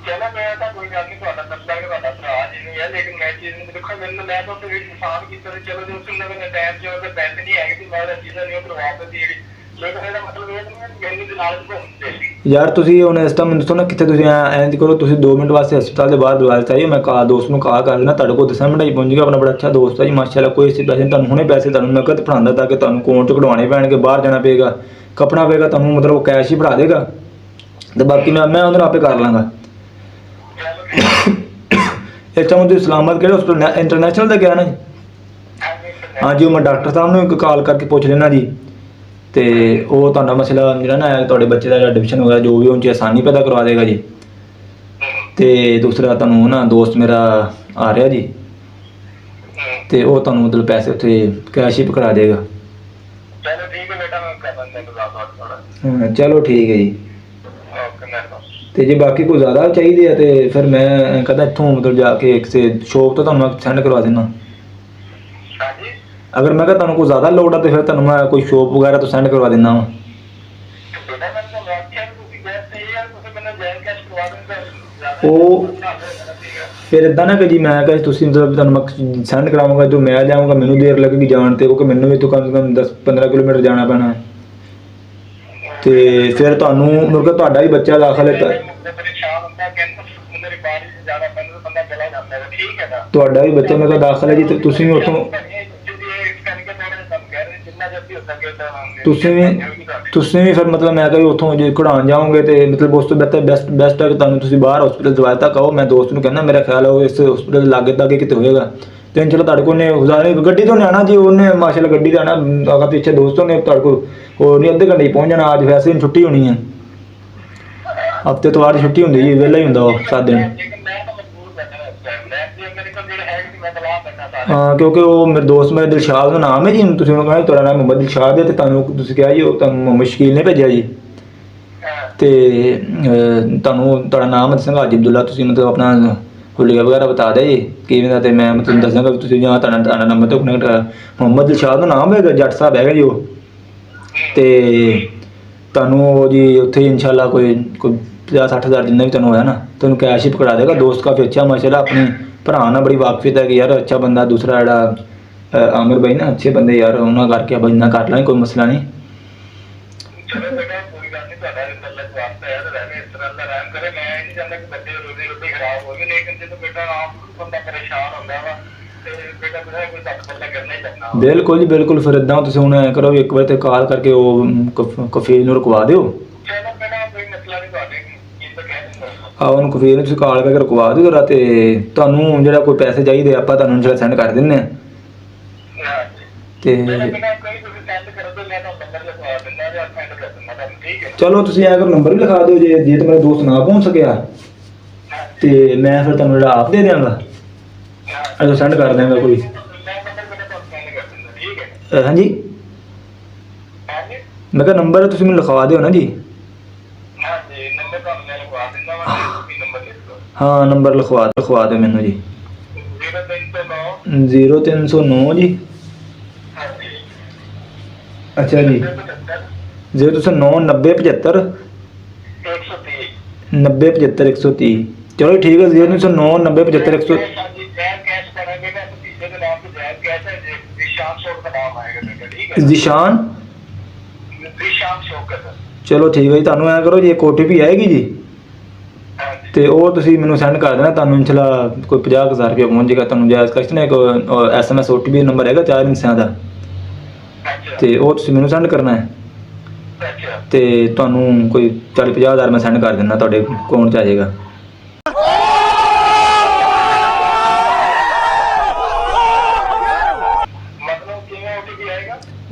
ਚਲੋ ਮੈਂ ਤਾਂ ਕੋਈ ਗੱਲ ਨਹੀਂ, ਤੁਹਾਡਾ ਦੱਸਦਾ ਕਿ ਤੁਹਾਡਾ ਭਰਾ ਜੀ ਨੂੰ ਹੈ, ਲੇਕਿਨ ਮੈਂ ਚੀਜ਼ ਨੂੰ ਦੇਖੋ ਮੈਨੂੰ ਮੈਂ ਤਾਂ ਫਿਰ ਇਨਸਾਨ ਕੀਤਾ ਤੇ ਚਲੋ ਜੇ ਉਸ ਨੂੰ ਟਾਈਮ ਜੋ ਤੇ ਪੈਸੇ ਨਹੀਂ ਹੈਗੇ ਤੇ ਮੈਂ ਉਹ ਚੀਜ਼ਾਂ ਨਹੀਂ ਕਰਵਾ ਦਿੱਤੀ ਹੈਗੀ, ਲੇਕਿਨ ਇਹਦਾ ਮਤਲਬ ਇਹ ਨਹੀਂ ਹੈ ਕਿ ਮੈਨੂੰ ਦੇ ਨਾਲ ਘੁੰਮਦੇ। ਯਾਰ ਤੁਸੀਂ ਹੁਣ ਇਸ ਟਾਈਮ ਮੈਨੂੰ ਦੱਸੋ ਨਾ ਕਿੱਥੇ ਤੁਸੀਂ ਐਂ ਕਰੋ, ਤੁਸੀਂ 2 ਮਿੰਟ ਵਾਸਤੇ ਹਸਪਤਾਲ ਦੇ ਬਾਹਰ ਦਵਾਈ ਚਾਹੀਏ, ਮੈਂ ਦੋਸਤ ਨੂੰ ਕਾਲ ਕਰ ਦੇਣਾ, ਤੁਹਾਡੇ ਕੋਲ 10 ਮਿੰਟ 'ਚ ਪਹੁੰਚ ਜਾਊਗਾ। ਆਪਣਾ ਬੜਾ ਅੱਛਾ ਦੋਸਤ ਹੈ ਜੀ ਮਾਸ਼ਾਅੱਲਾ, ਕੋਈ ਪੈਸੇ ਤੁਹਾਨੂੰ ਹੁਣੇ ਪੈਸੇ ਤੁਹਾਨੂੰ ਨਕਦ ਫੜਾਉਂਦਾ ਤਾਂ ਕਿ ਤੁਹਾਨੂੰ ਅਕਾਊਂਟ 'ਚ ਕਢਵਾਉਣੇ ਪੈਣਗੇ, ਬਾਹਰ ਜਾਣਾ ਪਏਗਾ, ਕੱਪਣਾ ਪਏਗਾ ਤੁਹਾਨੂੰ, ਮਤਲਬ ਉਹ ਕੈਸ਼ ਹੀ ਫੜਾ ਦੇਗਾ ਤੇ ਬਾਕੀ ਮੈਂ ਉਹਦੇ ਨਾਲ ਆਪੇ ਕਰ ਲਾਂਗਾ। ਇਸ ਟਾਈਮ ਤੁਸੀਂ ਇਸਲਾਮਾਬਾਦ ਕਿਹੜੇ ਹਸਪਤਾਲ ਇੰਟਰਨੈਸ਼ਨਲ ਦਾ ਗਿਆ ਨਾ ਜੀ? ਹਾਂਜੀ ਉਹ ਮੈਂ ਡਾਕਟਰ ਸਾਹਿਬ ਨੂੰ ਇੱਕ ਕਾਲ ਕਰਕੇ ਪੁੱਛ ਲੈਣਾ ਜੀ, ਤੇ ਉਹ ਤੁਹਾਡਾ ਮਸਲਾ ਜਿਹੜਾ ਨਾ ਤੁਹਾਡੇ ਬੱਚੇ ਦਾ ਐਡਮਿਸ਼ਨ ਵਗੈਰਾ ਜੋ ਵੀ ਉਹਨਾਂ 'ਚ ਆਸਾਨੀ ਪੈਦਾ ਕਰਵਾ ਦੇਗਾ ਜੀ। ਤੇ ਦੂਸਰਾ ਤੁਹਾਨੂੰ ਨਾ ਦੋਸਤ ਮੇਰਾ ਆ ਰਿਹਾ ਜੀ, ਤੇ ਉਹ ਤੁਹਾਨੂੰ ਮਤਲਬ ਪੈਸੇ ਉੱਥੇ ਕੈਸ਼ ਹੀ ਪਕੜਾ ਦੇਗਾ। ਚਲੋ ਠੀਕ ਹੈ ਬੇਟਾ, ਮੈਂ ਕਰ ਦਿੰਦਾ ਇੰਤਜ਼ਾਮ ਥੋੜਾ। ਚਲੋ ਠੀਕ ਹੈ ਜੀ। ਓਕੇ ਮੈਂ ਤੇ ਜੇ ਬਾਕੀ ਕੋਈ ਜ਼ਿਆਦਾ ਚਾਹੀਦੇ ਆ ਤੇ ਫਿਰ ਮੈਂ ਕਹਿੰਦਾ ਇੱਥੋਂ ਮਤਲਬ ਜਾ ਕੇ ਕਿਸੇ ਸ਼ੋਪ ਤੋਂ ਤੁਹਾਨੂੰ ਸੈਂਡ ਕਰਵਾ ਦੇਣਾ। ਹਾਂਜੀ ਅਗਰ ਮੈਂ ਕਿਹਾ ਤੁਹਾਨੂੰ ਕੋਈ ਜ਼ਿਆਦਾ ਲੋੜ ਆ ਤੇ ਫਿਰ ਤੁਹਾਨੂੰ ਮੈਂ ਕੋਈ ਸ਼ੋਪ ਵਗੈਰਾ ਤੋਂ ਸੈਂਡ ਕਰਵਾ ਦਿੰਦਾ ਵਾ। ਬੇਟਾ ਮੈਂ ਤਾਂ ਵਾਕਿਆ ਤੁਸੀਂ ਬੈਸਟ ਹੈ ਯਾਰ, ਤੁਸੀਂ ਮੈਨੂੰ ਜਾਇਜ਼ ਕੈਸ਼ ਕਰਵਾ ਦਿੰਦੇ ਉਹ ਫਿਰ ਇਦਾਂ ਨਾ ਕਿ ਜੀ ਮੈਂ ਕਿਹਾ ਤੁਸੀਂ ਮਤਲਬ ਤੁਹਾਨੂੰ ਮੈਂ ਸੈਂਡ ਕਰਾਵਾਂਗਾ, ਜੋ ਮੈਂ ਜਾਊਂਗਾ ਮੈਨੂੰ ਦੇਰ ਲੱਗੇਗੀ ਜਾਣ ਤੇ, ਕਿਉਂਕਿ ਮੈਨੂੰ ਵੀ ਤੋਂ ਕਮ ਸੇ ਕਮ 10-15 ਕਿਲੋਮੀਟਰ ਜਾਣਾ ਪੈਣਾ, ਤੇ ਫਿਰ ਤੁਹਾਨੂੰ ਮਤਲਬ ਤੁਹਾਡਾ ਵੀ ਬੱਚਾ ਦਾਖਲ ਹੈ ਤਾਂ ਪਰੇਸ਼ਾਨ ਹੁੰਦਾ ਕਹਿੰਦਾ ਮੇਰੇ ਬਾਰੀ ਚ ਜਾਣਾ ਪੈਂਦਾ, ਬੰਦਾ ਚਲਾ ਜਾਂਦਾ ਹੈ। ਠੀਕ ਹੈ ਨਾ, ਤੁਹਾਡਾ ਵੀ ਬੱਚਾ ਮੇਰੇ ਕੋਲ ਦਾਖਲ ਹੈ ਜੀ, ਤੇ ਤੁਸੀਂ ਵੀ ਉੱਥੋਂ ਤੁਸੀਂ ਵੀ ਫਿਰ ਮਤਲਬ ਮੈਂ ਕਿਹਾ ਉੱਥੋਂ ਜੇ ਕਢਾਉਣ ਜਾਓਗੇ ਤੇ ਮਤਲਬ ਉਸ ਤੋਂ ਬੈਸਟ ਹੈ ਕਿ ਤੁਹਾਨੂੰ ਤੁਸੀਂ ਬਾਹਰ ਹਸਪੀਟਲ ਦਵਾਈ ਤੱਕ ਆਓ। ਮੈਂ ਦੋਸਤ ਨੂੰ ਕਹਿੰਦਾ ਮੇਰਾ ਖਿਆਲ ਹੈ ਇਸ ਹਸਪੀਟਲ ਲਾਗੇ ਤੱਕ ਕਿਤੇ ਹੋਏਗਾ, ਤੇ ਚਲੋ ਤੁਹਾਡੇ ਕੋਲ ਨੇ ਹੁਜ਼ਾਰੇ ਗੱਡੀ ਤੋਂ ਆਉਣਾ ਜੀ, ਉਹਨੇ ਮਾਸ਼ਾਅੱਲਾ ਗੱਡੀ ਤੇ ਆਉਣਾ, ਅਗਾ ਪਿੱਛੇ ਦੋਸਤੋਂ ਨੇ ਤੁਹਾਡੇ ਕੋਲ ਹੋਰ ਨਹੀਂ ਅੱਧੇ ਘੰਟੇ ਪਹੁੰਚ ਜਾਣਾ। ਅੱਜ ਵੈਸੇ ਛੁੱਟੀ ਹੋਣੀ ਹੈ, ਹਫਤੇ ਤੋਂ ਬਾਅਦ ਛੁੱਟੀ ਹੁੰਦੀ ਜੀ, ਵਿਹਲਾ ਹੀ ਹੁੰਦਾ ਉਹ 7 ਦਿਨ। ਹਾਂ ਕਿਉਂਕਿ ਉਹ ਮੇਰੇ ਦੋਸਤ ਮੇਰੇ ਦਿਲਸ਼ਾਦ ਦਾ ਨਾਮ ਹੈ ਜੀ, ਤੁਸੀਂ ਉਹਨੂੰ ਕਹਿੰਦੇ ਤੁਹਾਡਾ ਨਾਮ ਮੁਹੰਮਦ ਦਿਲਸ਼ਾਦ ਹੈ, ਤੇ ਤੁਹਾਨੂੰ ਤੁਸੀਂ ਕਿਹਾ ਜੀ ਉਹ ਤੁਹਾਨੂੰ ਮੁਹੰਮਦ ਸ਼ਕੀਲ ਨੇ ਭੇਜਿਆ ਜੀ, ਤੇ ਤੁਹਾਨੂੰ ਤੁਹਾਡਾ ਨਾਮ ਦੱਸਾਂਗਾ ਹਾਜੀ ਅਬਦੁੱਲਾ, ਤੁਸੀਂ ਮਤਲਬ ਆਪਣਾ ਹੁਲੀਆ ਵਗੈਰਾ ਬਤਾ ਦਿਆ ਜੀ ਕਿਵੇਂ ਦਾ, ਤੇ ਮੈਂ ਮਤਲਬ ਦੱਸਾਂਗਾ ਵੀ ਤੁਸੀਂ ਜਾਂ ਤੁਹਾਡਾ ਨੰਬਰ ਤੋਂ ਕਨੈਕਟ ਮੁਹੰਮਦ ਦਿਲਸ਼ਾਦ ਦਾ ਨਾਮ ਹੈਗਾ, ਜੱਟ ਸਾਹਿਬ ਹੈਗਾ ਜੀ ਉਹ, ਤੇ ਤੁਹਾਨੂੰ ਜੀ ਉੱਥੇ ਇਨਸ਼ਾਅੱਲਾ ਕੋਈ 50-60 ਹਜ਼ਾਰ ਜਿੰਨਾ ਵੀ ਤੁਹਾਨੂੰ ਹੋਇਆ ਨਾ ਤੁਹਾਨੂੰ ਕੈਸ਼ ਹੀ ਪਕੜਾ ਦੇਗਾ। ਦੋਸਤ ਕਾਫੀ ਅੱਛਾ ਮਾਸ਼ਾਅੱਲਾ, ਆਪਣੇ ਭਰਾ ਨਾਲ ਬੜੀ ਵਾਕਫੀਅਤ ਹੈ ਕਿ ਯਾਰ ਅੱਛਾ ਬੰਦਾ। ਦੂਸਰਾ ਜਿਹੜਾ ਆਮਿਰ ਬਾਈ ਨਾ ਅੱਛੇ ਬੰਦੇ ਯਾਰ, ਉਹਨਾਂ ਕਰਕੇ ਆਪਾਂ ਇੰਨਾ ਕਰ ਲਾਂਗੇ, ਕੋਈ ਮਸਲਾ ਨਹੀਂ। ਚਲੋ ਬੇਟਾ ਕੋਈ ਗੱਲ ਨਹੀਂ, ਤੁਹਾਡਾ ਰਿਜ਼ਲਟ ਵਾਸਤਾ ਹੈ ਤਾਂ ਰਹਿਣੇ ਇਸ ਤਰ੍ਹਾਂ ਦਾ ਰਹਿਮ ਕਰੇ। ਮੈਂ ਇਹ ਨਹੀਂ ਚਾਹੁੰਦਾ ਕਿ ਬੱਚੇ ਦੀ ਰੋਟੀ ਖਰਾਬ ਹੋ ਗਈ, ਲੇਕਿਨ ਜਦੋਂ ਬੇਟਾ ਆਪ ਬੰਦਾ ਪਰੇਸ਼ਾਨ ਹੁੰਦਾ ਵਾ ਤੇ ਬੇਟਾ ਮੇਰਾ ਕੋਈ ਤੱਕ ਬੰਦਾ ਕਰਨਾ ਹੀ ਪੈਂਦਾ। ਬਿਲਕੁਲ ਜੀ ਬਿਲਕੁਲ, ਫਿਰ ਇੱਦਾਂ ਤੁਸੀਂ ਹੁਣ ਐਂ ਕਰੋ ਵੀ ਇੱਕ ਵਾਰ ਤੇ ਕਾਲ ਕਰਕੇ ਉਹ ਕਫੀਲ ਨੂੰ ਰੁਕਵਾ ਦਿਓ। ਚਲੋ ਬੇਟਾ ਕੋਈ ਮਸਲਾ ਨਹੀਂ, ਤੁਹਾਡੇ ਕੀ ਤਾਂ ਕਹਿ ਦਿੰਦਾ। ਉਹਨੂੰ ਕੋਈ ਤੁਸੀਂ ਕਾਲ ਕਰਕੇ ਰੁਕਵਾ ਦਿਓ ਜਰਾ, ਤੇ ਤੁਹਾਨੂੰ ਜਿਹੜਾ ਕੋਈ ਪੈਸੇ ਚਾਹੀਦੇ ਆਪਾਂ ਤੁਹਾਨੂੰ ਜਿਹੜਾ ਸੈਂਡ ਕਰ ਦਿੰਦੇ ਹਾਂ। ਤੇ ਚਲੋ ਤੁਸੀਂ ਅਗਰ ਨੰਬਰ ਵੀ ਲਿਖਾ ਦਿਓ, ਜੇ ਤਾਂ ਮੇਰਾ ਦੋਸਤ ਨਾ ਪਹੁੰਚ ਸਕਿਆ ਤੇ ਮੈਂ ਫਿਰ ਤੁਹਾਨੂੰ ਜਿਹੜਾ ਆਪ ਦੇ ਦਿਆਂਗਾ, ਅਜੋ ਸੈਂਡ ਕਰ ਦਿਆਂਗਾ ਕੋਈ। ਹਾਂਜੀ ਮੈਂ ਕਿਹਾ ਨੰਬਰ ਤੁਸੀਂ ਮੈਨੂੰ ਲਿਖਵਾ ਦਿਓ ਨਾ ਜੀ। ਹਾਂ ਨੰਬਰ ਲਿਖਵਾ ਦਿਓ ਮੈਨੂੰ ਜੀ। 0309 ਜੀ। ਅੱਛਾ ਜੀ 0309 9075 9075 130। ਚਲੋ ਠੀਕ ਹੈ 0309 9075 130। जिशान चलो ठीक है जी। ਤੁਹਾਨੂੰ ਐਂ ਕਰੋ ਜੀ ਇੱਕ OTP ਆਏਗੀ ਜੀ, ਤੇ ਉਹ ਤੁਸੀਂ ਮੈਨੂੰ ਸੈਂਡ ਕਰ ਦੇਣਾ। ਤੁਹਾਨੂੰ ਇਨਸ਼ਾਅੱਲਾ ਕੋਈ 50,000 ਰੁਪਏ ਪਹੁੰਚ ਜਾਏਗਾ ਤੁਹਾਨੂੰ ਜਾਇਜ਼ ਕਸ਼ਟ ਨੇ। ਇੱਕ SMS OTP ਨੰਬਰ ਹੈਗਾ 4 ਹਿੱਸਿਆਂ ਦਾ, ਤੇ ਉਹ ਤੁਸੀਂ ਮੈਨੂੰ ਸੈਂਡ ਕਰਨਾ ਹੈ, ਤੇ ਤੁਹਾਨੂੰ ਕੋਈ 40-50,000 ਮੈਂ ਸੈਂਡ ਕਰ ਦਿੰਦਾ ਤੁਹਾਡੇ ਅਕਾਊਂਟ 'ਚ ਆ ਜਾਏਗਾ।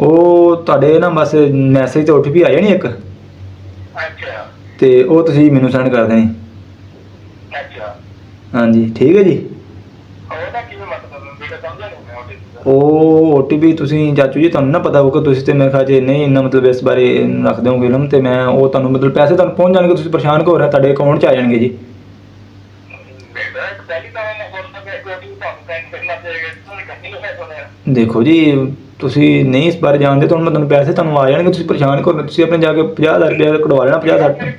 ਉਹ ਤੁਹਾਡੇ ਨਾ ਬਸ ਮੈਸੇਜ ਤੇ OTP ਆ ਜਾਣੀ ਇੱਕ, ਤੇ ਉਹ ਤੁਸੀਂ ਮੈਨੂੰ ਸੈਂਡ ਕਰ ਦੇਣੀ। ਹਾਂਜੀ ਠੀਕ ਹੈ ਜੀ। ਉਹ OTP ਤੁਸੀਂ ਚਾਚੂ ਜੀ ਤੁਹਾਨੂੰ ਨਾ ਪਤਾ ਹੋਊਗਾ, ਤੁਸੀਂ ਤੇ ਮੇਰੇ ਖਿਆਲ 'ਚ ਨਹੀਂ ਇੰਨਾ ਮਤਲਬ ਇਸ ਬਾਰੇ ਰੱਖਦੇ ਹੋ ਫਿਲਮ, ਤੇ ਮੈਂ ਉਹ ਤੁਹਾਨੂੰ ਮਤਲਬ ਪੈਸੇ ਤੁਹਾਨੂੰ ਪਹੁੰਚ ਜਾਣਗੇ, ਤੁਸੀਂ ਪਰੇਸ਼ਾਨ ਕਿਉਂ ਹੋ ਰਹੇ, ਤੁਹਾਡੇ ਅਕਾਊਂਟ 'ਚ ਆ ਜਾਣਗੇ ਜੀ। ਦੇਖੋ ਜੀ ਤੁਸੀਂ ਨਹੀਂ ਇਸ ਬਾਰੇ ਜਾਣਦੇ, ਤੁਹਾਨੂੰ ਪੈਸੇ ਤੁਹਾਨੂੰ ਆ ਜਾਣਗੇ, ਤੁਸੀਂ ਪਰੇਸ਼ਾਨ ਕਰੋ। ਤੁਸੀਂ ਆਪਣੇ ਜਾ ਕੇ 50,000 ਰੁਪਏ ਕਢਵਾ ਲੈਣਾ। 50-60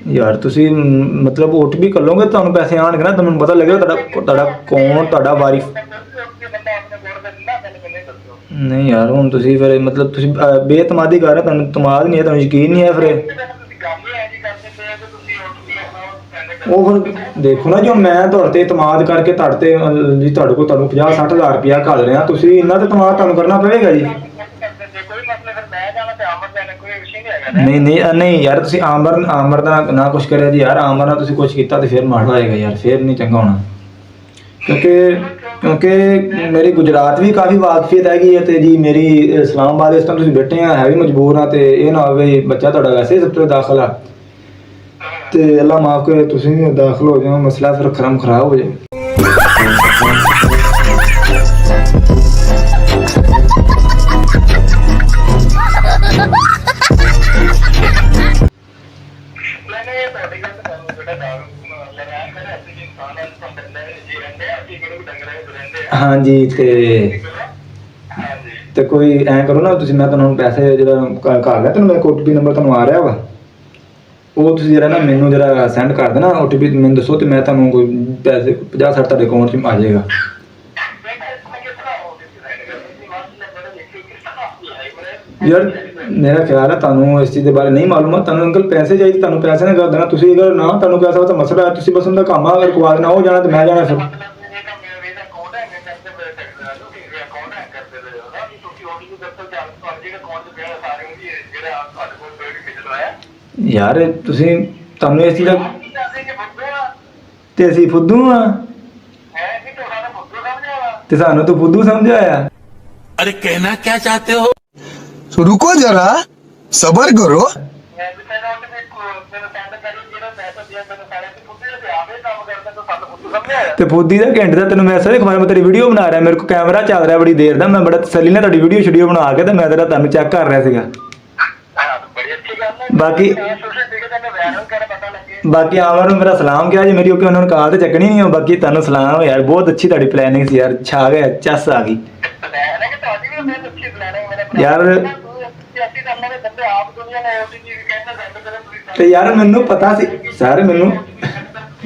ਯਾਰ ਤੁਸੀਂ ਮਤਲਬ OTP ਕਰ ਲਓਗੇ ਤੁਹਾਨੂੰ ਪੈਸੇ ਆਣਗੇ ਨਾ, ਤੁਹਾਨੂੰ ਪਤਾ ਲੱਗੇਗਾ ਤੁਹਾਡਾ ਕੌਣ ਤੁਹਾਡਾ ਵਾਰਿਸ। ਨਹੀਂ ਯਾਰ ਹੁਣ ਤੁਸੀਂ ਫਿਰ ਮਤਲਬ ਤੁਸੀਂ ਬੇਇਤਮਾਦੀ ਕਰ ਰਹੇ, ਤੁਹਾਨੂੰ ਤਮਾਦ ਨਹੀਂ ਹੈ, ਤੁਹਾਨੂੰ ਯਕੀਨ ਨਹੀਂ ਹੈ ਫਿਰ। ਉਹ ਫਿਰ ਦੇਖੋ ਨਾ, ਜੋ ਮੈਂ ਤੁਹਾਡੇ ਤੇ ਇਤਮਾਦ ਕਰਕੇ ਤੁਹਾਡੇ ਤੇ ਜੀ ਤੁਹਾਡੇ ਕੋਲ ਤੁਹਾਨੂੰ 50-60,000 ਰੁਪਇਆ ਘੱਲ ਰਿਹਾ, ਤੁਸੀਂ ਇੰਨਾ ਤੇ ਇਤਮਾਦ ਤੁਹਾਨੂੰ ਕਰਨਾ ਪਵੇਗਾ ਜੀ। ਨਹੀਂ ਯਾਰ ਤੁਸੀਂ ਆਮਰ ਦਾ ਨਾ ਕੁਛ ਕਰਿਆ ਜੀ ਯਾਰ। ਆਮਰ ਨਾਲ ਤੁਸੀਂ ਕੁਛ ਕੀਤਾ ਤੇ ਫਿਰ ਮਾੜਾ ਹੋਏਗਾ ਯਾਰ, ਫਿਰ ਨਹੀਂ ਚੰਗਾ ਹੋਣਾ। ਕਿਉਂਕਿ ਮੇਰੀ ਗੁਜਰਾਤ ਵੀ ਕਾਫੀ ਵਾਕਫੀਅਤ ਹੈਗੀ ਹੈ, ਤੇ ਜੀ ਮੇਰੀ ਇਸਲਾਮਾਬਾਦ ਇਸ ਟਾਈਮ ਤੁਸੀਂ ਬੈਠੇ ਆ ਹੈ ਵੀ ਮਜਬੂਰ ਆ, ਤੇ ਇਹ ਨਾ ਹੋਵੇ ਬੱਚਾ ਤੁਹਾਡਾ ਵੈਸੇ ਸਭ ਤੋਂ ਦਾਖਲ ਆ, ਤੇ ਅੱਲਾ ਮਾਫ ਕਰੇ ਤੁਸੀਂ ਵੀ ਦਾਖਲ ਹੋ ਜਾਓ, ਮਸਲਾ ਫਿਰ ਖਰਾਬ ਹੋ ਜਾਏ। ਹਾਂਜੀ ਤੇ ਕੋਈ ਐਂ ਕਰੋ ਨਾ ਤੁਸੀਂ, ਮੈਂ ਤੁਹਾਨੂੰ ਪੈਸੇ ਜਿਹੜਾ ਘਰ ਲਿਆ ਤੁਹਾਨੂੰ ਮੈਂ OTP ਨੰਬਰ ਤੁਹਾਨੂੰ ਆ ਰਿਹਾ ਵਾ, ਉਹ ਤੁਸੀਂ ਜਿਹੜਾ ਨਾ ਮੈਨੂੰ ਜਿਹੜਾ ਸੈਂਡ ਕਰ ਦੇਣਾ OTP ਮੈਨੂੰ ਦੱਸੋ, ਤੇ ਮੈਂ ਤੁਹਾਨੂੰ ਕੋਈ ਪੈਸੇ 50-60 ਤੁਹਾਡੇ ਅਕਾਊਂਟ 'ਚ ਆ ਜਾਏਗਾ। ਯਾਰ ਮੇਰਾ ਖਿਆਲ ਹੈ ਤੁਹਾਨੂੰ ਇਸ ਚੀਜ਼ ਦੇ ਬਾਰੇ ਨਹੀਂ ਮਾਲੂਮ ਹੈ, ਤੁਹਾਨੂੰ ਅੰਕਲ ਪੈਸੇ ਚਾਹੀਦੇ, ਤੁਹਾਨੂੰ ਪੈਸੇ ਨਹੀਂ ਕਰ ਦੇਣਾ। ਤੁਸੀਂ ਅਗਰ ਨਾ ਤੁਹਾਨੂੰ ਪੈਸਾ ਤਾਂ ਮਸਲਾ ਹੈ, ਤੁਸੀਂ ਬਸ ਉਹਦਾ ਕੰਮ ਆ, ਅਗਰ ਰੁਕਵਾ ਦੇਣਾ ਉਹ ਜਾਣਾ ਤੇ ਮੈਂ ਜਾਣਾ ਫਿਰ। ਯਾਰ ਤੁਸੀਂ ਤੁਹਾਨੂੰ ਇਸ ਚੀਜ਼ ਦਾ ਤੇ ਅਸੀਂ ਫੁੱਦੂ ਆ, ਤੇ ਸਾਨੂੰ ਤੂੰ ਫੁੱਦੂ ਸਮਝਿਆ ਆ। अरे कहना क्या चाहते हो? तो रुको जरा सबर करो। ਤੇ ਫੁੱਦੀ ਦਾ ਘੰਟੇ ਦਾ ਤੈਨੂੰ ਮੈਸੇਜ ਖਵਾਇਆ, ਮੈਂ ਤੇਰੀ ਵੀਡੀਓ ਬਣਾ ਰਿਹਾ, ਮੇਰੇ ਕੋਲ ਕੈਮਰਾ ਚੱਲ ਰਿਹਾ ਬੜੀ ਦੇਰ ਦਾ, ਮੈਂ ਬੜਾ ਤਸੱਲੀ ਨਾਲ ਤੁਹਾਡੀ ਵੀਡੀਓ ਬਣਾ ਕੇ ਤੇ ਮੈਂ ਤੇਰਾ ਤੁਹਾਨੂੰ ਚੈੱਕ ਕਰ ਰਿਹਾ ਸੀਗਾ। ਬਾਕੀ ਆਮਰ ਨੂੰ ਮੇਰਾ ਸਲਾਮ ਕਿਹਾ ਜੀ ਮੇਰੀ, ਕਿਉਂਕਿ ਉਹਨਾਂ ਨੂੰ ਕਾਲ ਤੇ ਚੱਕਣੀ ਨਹੀਂ ਹੋ। ਬਾਕੀ ਤੁਹਾਨੂੰ ਸਲਾਮ ਯਾਰ, ਬਹੁਤ ਅੱਛੀ ਤੁਹਾਡੀ ਪਲੈਨਿੰਗ ਸੀ ਯਾਰ, ਛਾ ਗਿਆ, ਚੱਸ ਆ ਗਈ ਯਾਰ। ਤੇ ਯਾਰ ਮੈਨੂੰ ਪਤਾ ਸੀ ਸਰ, ਮੈਨੂੰ